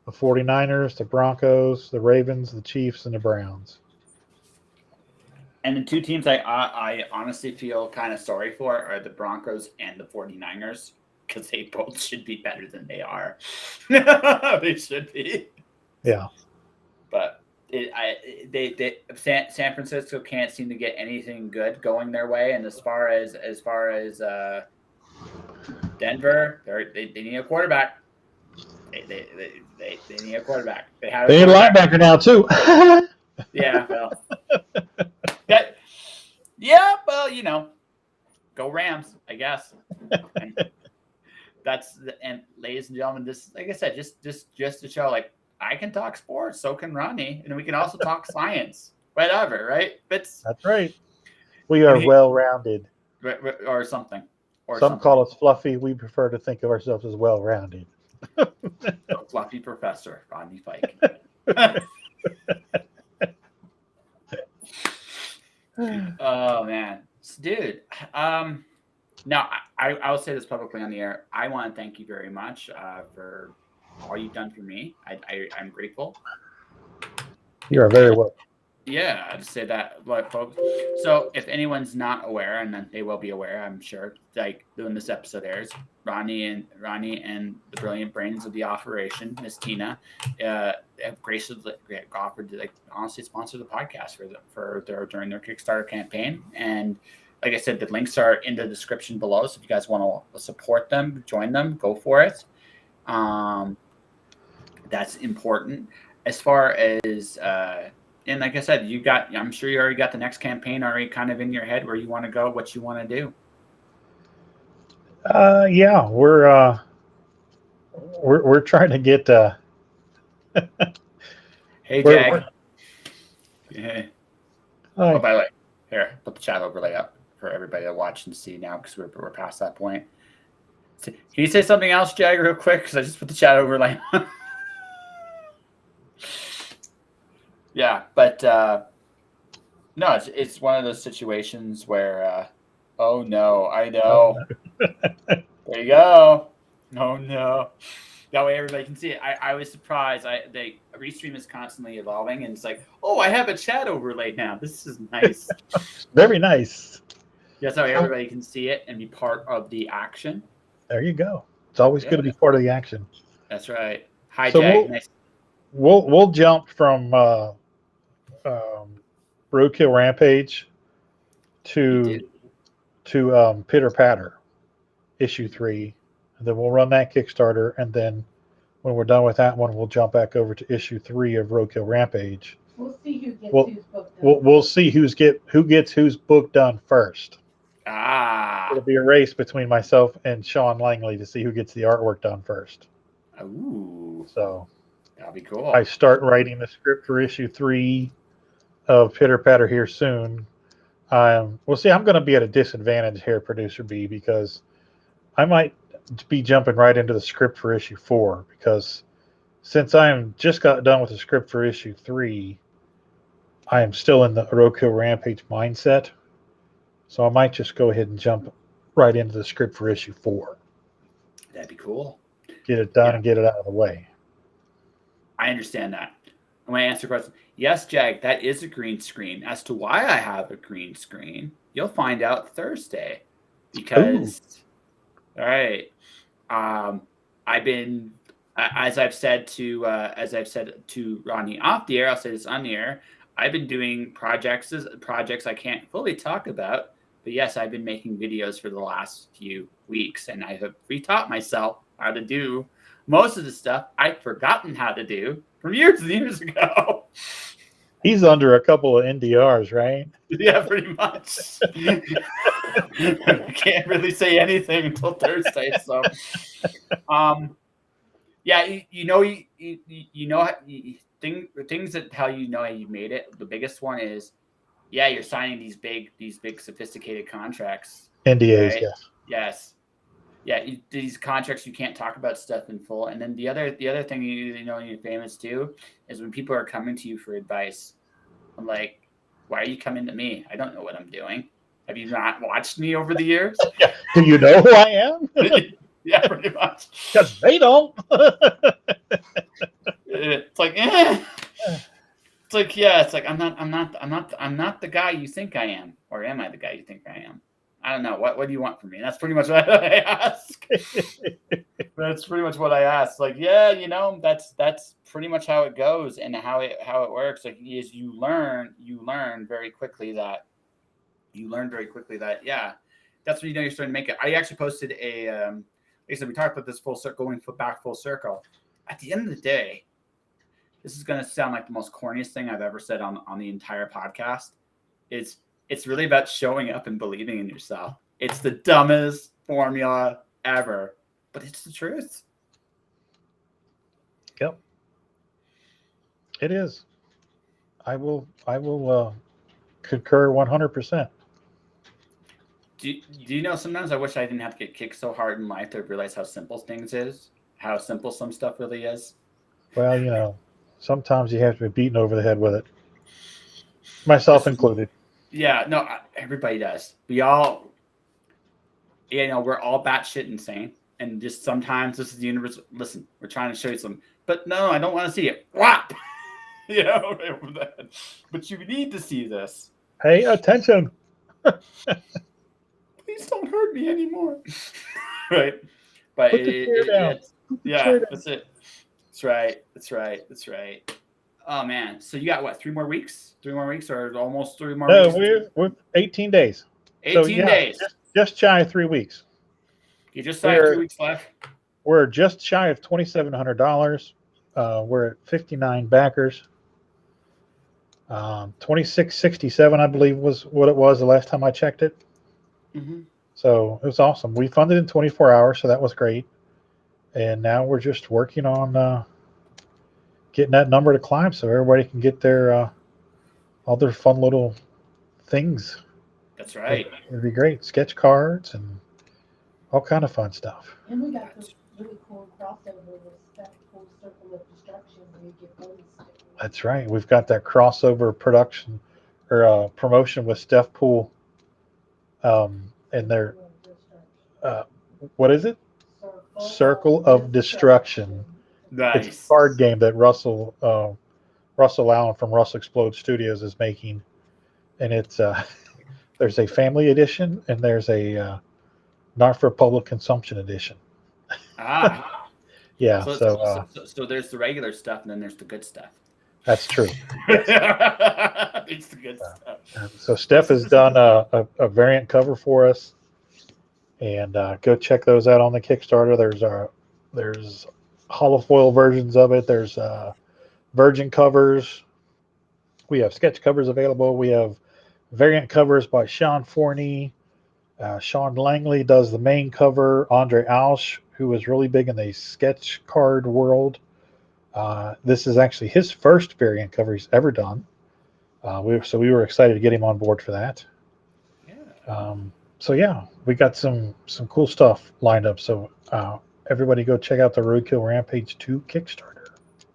The 49ers, the Broncos, the Ravens, the Chiefs, and the Browns. And the two teams I honestly feel kind of sorry for are the Broncos and the 49ers because they both should be better than they are. They should be. Yeah. But San Francisco can't seem to get anything good going their way, and as far as Denver, they need a quarterback. They need a quarterback. They need a linebacker now too. Yeah, well, well, go Rams, I guess. And ladies and gentlemen, this, like I said, just to show, like, I can talk sports, so can Rodney, and we can also talk science, whatever, right? That's right. We are well-rounded, or something. Some call us fluffy. We prefer to think of ourselves as well-rounded. The fluffy professor, Rodney Fyke. Oh man, dude. Now I will say this publicly on the air. I want to thank you very much for all you've done for me. I'm grateful. You are very welcome. Yeah, I'd say that, folks. So if anyone's not aware, and then they will be aware, I'm sure, like when this episode airs, Ronnie and the brilliant brains of the operation, Miss Tina, have graciously offered to honestly sponsor the podcast during their Kickstarter campaign. And like I said, the links are in the description below. So if you guys want to support them, join them, go for it. That's important. As far as and like I said, I'm sure you already got the next campaign already kind of in your head where you want to go, what you want to do. Yeah, we're trying to get. Hey, Jag. Yeah. Oh, by the way, here, put the chat overlay up for everybody to watch and see now because we're past that point. Can you say something else, Jag, real quick? Because I just put the chat overlay on. Yeah, but No, it's one of those situations where, oh no, I know. There you go. Oh no. That way everybody can see it. I was surprised. The restream is constantly evolving, and it's like, oh, I have a chat overlay now. This is nice. Very nice. That's how everybody can see it and be part of the action. There you go. It's always good to be part of the action. That's right. Hi, So Jag. Nice. we'll jump from Roadkill Rampage to Pitter Patter issue 3, and then we'll run that Kickstarter, and then when we're done with that one, we'll jump back over to issue 3 of Roadkill Rampage. We'll see who gets whose book done. We'll see who gets whose book done first. Ah. It'll be a race between myself and Sean Langley to see who gets the artwork done first. Ooh. So that'll be cool. I start writing the script for issue 3 of Pitter Patter here soon. We'll see. I'm going to be at a disadvantage here, Producer B, because I might be jumping right into the script for issue 4, because since I'm just got done with the script for issue 3, I am still in the Roadkill Rampage mindset. So I might just go ahead and jump right into the script for issue 4. That'd be cool. Get it done and get it out of the way. I understand that. I'm going to answer the question. Yes, Jag, that is a green screen. As to why I have a green screen, you'll find out Thursday. Because, all right, I've been, as I've said to Rodney off the air, I'll say this on the air. I've been doing projects I can't fully talk about, but yes, I've been making videos for the last few weeks, and I have retaught myself how to do most of the stuff I've forgotten how to do from years and years ago. He's under a couple of NDRs, right? Yeah, pretty much. I can't really say anything until Thursday. So, yeah, things that tell you know you made it. The biggest one is, yeah, you're signing these big sophisticated contracts. NDAs, right? yes. Yes. Yeah, these contracts you can't talk about stuff in full. And then the other thing you're famous too is when people are coming to you for advice. I'm like, why are you coming to me? I don't know what I'm doing. Have you not watched me over the years? Do you know who I am? Yeah, pretty much. Because they don't. It's like, it's like, yeah, it's like I'm not the guy you think I am, or am I the guy you think I am? I don't know. What do you want from me? That's pretty much what I ask. That's pretty much what I ask. Like, yeah, that's pretty much how it goes and how it works. Like, is you learn very quickly that yeah, that's when you're starting to make it. I actually posted a like I said, we talked about this full circle, back full circle. At the end of the day, this is going to sound like the most corniest thing I've ever said on the entire podcast. It's really about showing up and believing in yourself. It's the dumbest formula ever, but it's the truth. Yep. It is. I will concur 100%. Do you know, sometimes I wish I didn't have to get kicked so hard in life to realize how simple things is, how simple some stuff really is. Well, sometimes you have to be beaten over the head with it. Myself included. Yeah, no, everybody does. We all, we're all batshit insane. And just sometimes this is the universe. Listen, we're trying to show you something. But no, I don't want to see it. Whap! But you need to see this. Pay attention. Please don't hurt me anymore. Right? But Put the chair down. That's it. That's right. Oh man! So you got what? 3 more weeks? 3 more weeks, or almost 3 more weeks? No, we're 18 days. 18 days. Just shy of 3 weeks. You just have 3 weeks left. We're just shy of $2,700. We're at 59 backers. 2667, I believe, was what it was the last time I checked it. Mm-hmm. So it was awesome. We funded in 24 hours, so that was great. And now we're just working on getting that number to climb so everybody can get their all their fun little things. That's right. It'd be great. Sketch cards and all kind of fun stuff. And we got this really cool crossover with that full circle of destruction where you get bonus stickers. That's right. We've got that crossover production or a promotion with Steph Poole, and their uh, what is it? Circle of Destruction. It's a Nice. card game that Russell Allen from Russell Explode Studios is making, and it's there's a family edition and there's a not for public consumption edition. Ah, Yeah, so, so so, so, so there's the regular stuff, and then there's the good stuff. that's true. It's the good stuff. So Steph has done a variant cover for us, and go check those out on the Kickstarter. There's holofoil versions of it. There's virgin covers. We have sketch covers available. We have variant covers by Sean Forney. Sean Langley does the main cover. Andre Alsh, who is really big in the sketch card world. This is actually his first variant cover he's ever done. So we were excited to get him on board for that. Yeah. So yeah, we got some cool stuff lined up. So everybody go check out the Roadkill Rampage 2 Kickstarter.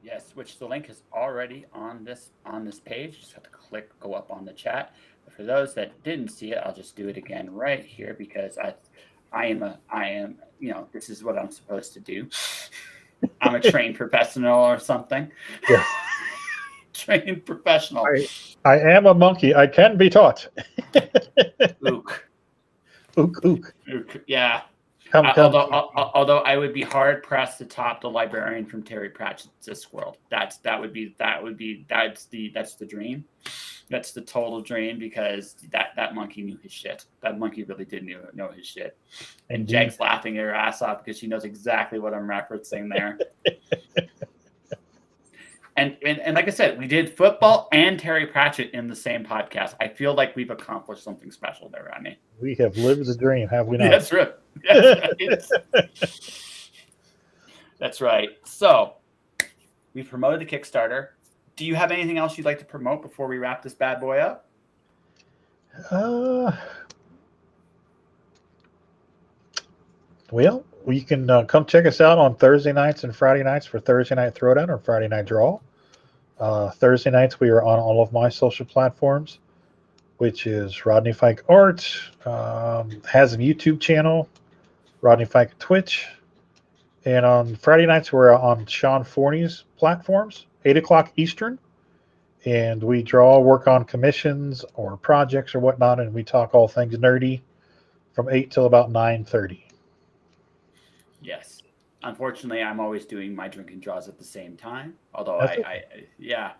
Yes, which the link is already on this page. You just have to go up on the chat. But for those that didn't see it, I'll just do it again right here because I am this is what I'm supposed to do. I'm a trained professional or something. Yeah. Trained professional. I am a monkey. I can be taught. Ook. Ook. Ook. Yeah. Although I would be hard pressed to top the librarian from Terry Pratchett's Discworld. That's the dream. That's the total dream because that monkey knew his shit. That monkey really did know his shit. And Jag's laughing her ass off because she knows exactly what I'm referencing there. And like I said, we did football and Terry Pratchett in the same podcast. I feel like we've accomplished something special there, Rodney. We have lived the dream, have we not? That's right. That's right. That's right. So we promoted the Kickstarter. Do you have anything else you'd like to promote before we wrap this bad boy up? Well, you can come check us out on Thursday nights and Friday nights for Thursday Night Throwdown or Friday Night Draw. Thursday nights, we are on all of my social platforms, which is Rodney Fyke Art, has a YouTube channel, Rodney Fyke Twitch. And on Friday nights, we're on Sean Forney's platforms, 8 o'clock Eastern. And we work on commissions or projects or whatnot, and we talk all things nerdy from 8 till about 9:30. Yes. Unfortunately, I'm always doing my drinking draws at the same time. Although yeah.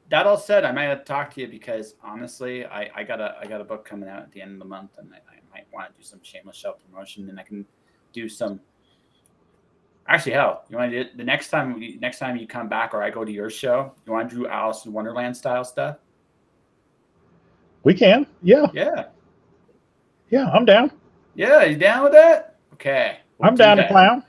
That all said, I might have to talk to you because honestly, I got a book coming out at the end of the month, and I might want to do some shameless shelf promotion, and I can do some. Actually, hell, you want to do it the next time you come back, or I go to your show? You want to do Alice in Wonderland style stuff? We can, yeah. I'm down. Yeah, you down with that? Okay, I'm down to clown.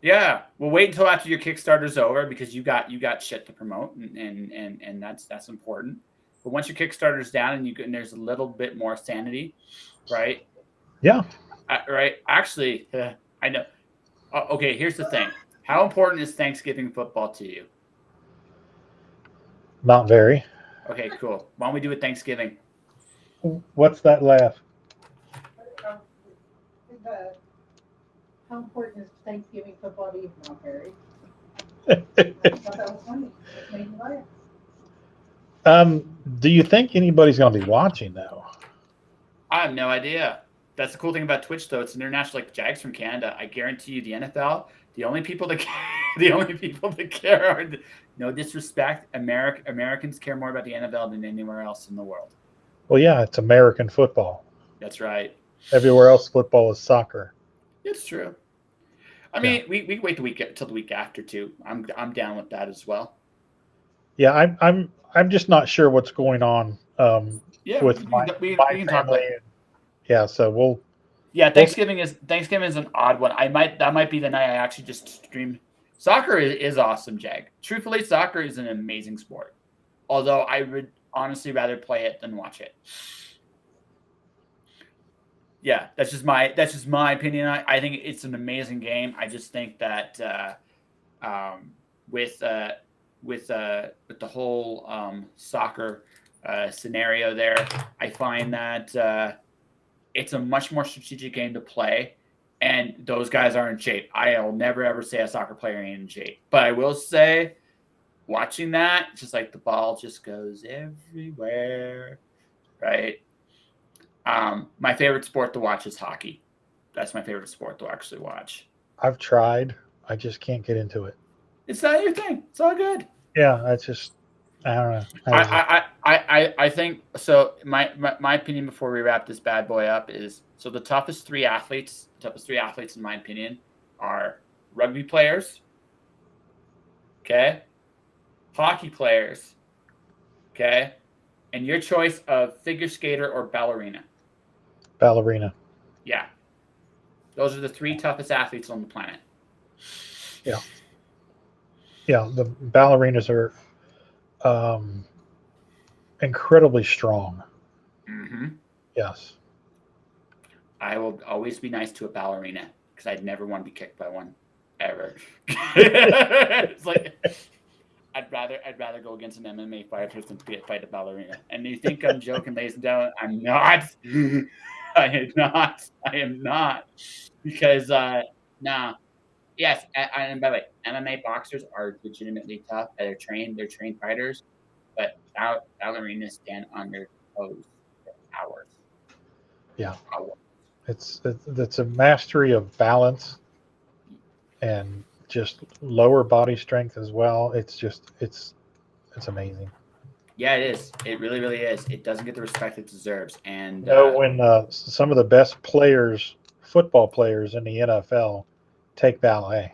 Yeah, we'll wait until after your Kickstarter's over because you got shit to promote, and that's important. But once your Kickstarter's down and there's a little bit more sanity, right? Yeah. Right. Actually, I know. Okay, here's the thing. How important is Thanksgiving football to you? Not very. Okay, cool. Why don't we do it Thanksgiving? What's that laugh? How important is Thanksgiving football to you? Not very. I thought that was funny. It made me laugh. Do you think anybody's going to be watching though? I have no idea. That's the cool thing about Twitch, though. It's international, like Jags from Canada. I guarantee you, the NFL. The only people that care are, no disrespect, Americans care more about the NFL than anywhere else in the world. Well, yeah, it's American football. That's right. Everywhere else, football is soccer. It's true. I mean, we wait till the week after too. I'm down with that as well. Yeah, I'm just not sure what's going on. With my we can talk about it. Yeah, so we'll. Yeah, Thanksgiving is an odd one. That might be the night I actually just stream. Soccer is awesome, Jag. Truthfully, soccer is an amazing sport. Although I would honestly rather play it than watch it. Yeah, that's just my opinion. I think it's an amazing game. I just think that with the whole soccer scenario there. I find that it's a much more strategic game to play, and those guys are in shape. I'll never ever say a soccer player ain't in shape, but I will say, watching that, just like the ball just goes everywhere, right? My favorite sport to watch is hockey. That's my favorite sport to actually watch. I've tried. I just can't get into it. It's not your thing. It's all good. Yeah, that's just I don't know. I think so. My opinion before we wrap this bad boy up is so the toughest three athletes in my opinion are rugby players, okay, hockey players, okay, and your choice of figure skater or ballerina. Ballerina. Yeah, those are the three toughest athletes on the planet. Yeah. Yeah, the ballerinas are incredibly strong. Mm-hmm. Yes. I will always be nice to a ballerina because I'd never want to be kicked by one ever. It's like I'd rather go against an MMA fighter than fight a ballerina. And you think I'm joking, ladies and gentlemen? I'm not. I am not. Because nah. Yes, and by the way, MMA boxers are legitimately tough. They're trained fighters, but ballerinas stand on their toes for hours. Yeah. Hours. It's a mastery of balance and just lower body strength as well. It's amazing. Yeah, it is. It really, really is. It doesn't get the respect it deserves. And When some of the best players, football players in the NFL, take ballet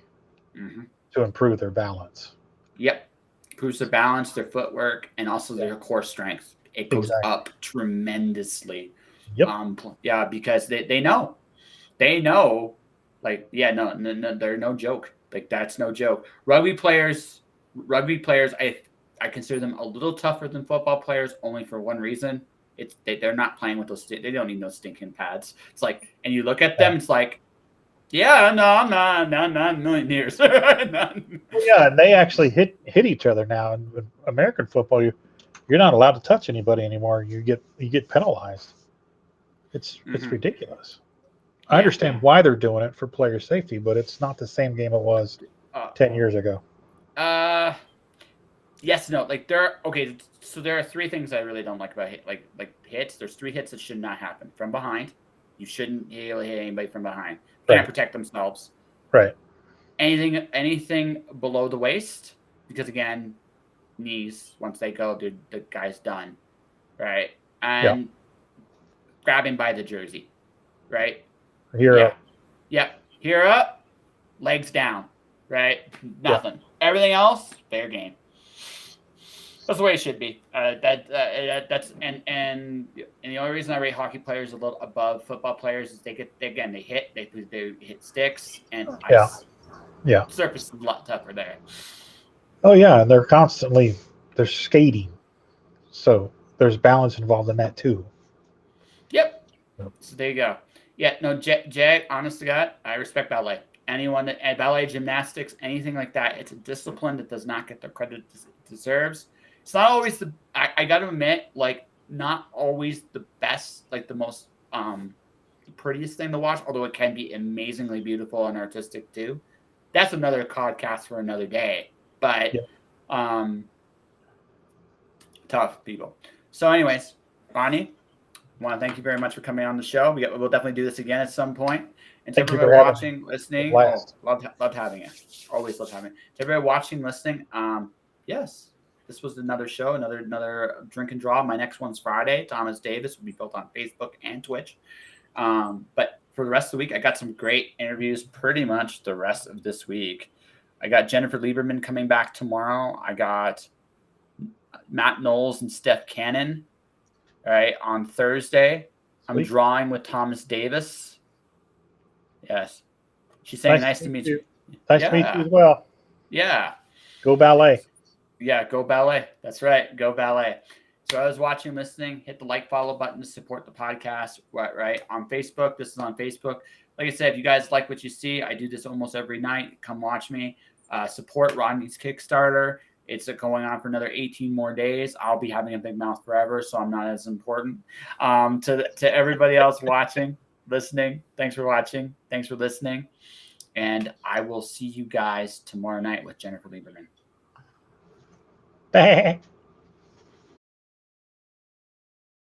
to improve their balance. Yep, improves their balance, their footwork, and also their core strength. It goes up tremendously. Yep. Yeah, because they know, like, yeah, no, they're no joke. Like, that's no joke. Rugby players, I consider them a little tougher than football players, only for one reason. They're not playing with those. They don't need those stinking pads. It's like, and you look at them, it's like, yeah, no, I'm not a million years. Yeah, and they actually hit each other now. In American football, you're not allowed to touch anybody anymore. You get penalized. It's ridiculous. I understand why they're doing it for player safety, but it's not the same game it was 10 years ago. Yes, no, like okay. So there are three things I really don't like about like hits. There's three hits that should not happen from behind. You shouldn't hit anybody from behind. Can't protect themselves. Right. Anything below the waist, because again, knees once they go, the guy's done. Right. And grabbing by the jersey. Right. Here up. Yep. Here up. Legs down. Right. Nothing. Everything else, fair game. That's the way it should be. That's and the only reason I rate hockey players a little above football players is they hit sticks and ice. Yeah. Surface is a lot tougher there. Oh yeah, and they're skating, so there's balance involved in that too. Yep. So there you go. Yeah. No, Jay. Honest to God, I respect ballet. Anyone that ballet, gymnastics, anything like that, it's a discipline that does not get the credit it deserves. It's not always I got to admit, like, not always the best, like the most prettiest thing to watch, although it can be amazingly beautiful and artistic too. That's another podcast for another day. But tough people. So anyways, Ronnie, I want to thank you very much for coming on the show. We'll definitely do this again at some point. And to everybody watching, listening, loved having you. Always loved having you. To everybody watching, listening, yes. This was another show, another drink and draw. My next one's Friday. Thomas Davis will be built on Facebook and Twitch. But for the rest of the week, I got some great interviews pretty much the rest of this week. I got Jennifer Lieberman coming back tomorrow. I got Matt Knowles and Steph Cannon, right, on Thursday. Sweet. I'm drawing with Thomas Davis. Yes. She's saying nice to meet you. Nice to meet you as well. Yeah. Go ballet. Yeah, go ballet. That's right. Go ballet. So I was watching, listening, hit the like, follow button to support the podcast, right? On Facebook. This is on Facebook. Like I said, if you guys like what you see, I do this almost every night. Come watch me. Support Rodney's Kickstarter. It's going on for another 18 more days. I'll be having a big mouth forever, so I'm not as important. To everybody else watching, listening, thanks for watching. Thanks for listening. And I will see you guys tomorrow night with Jennifer Lieberman.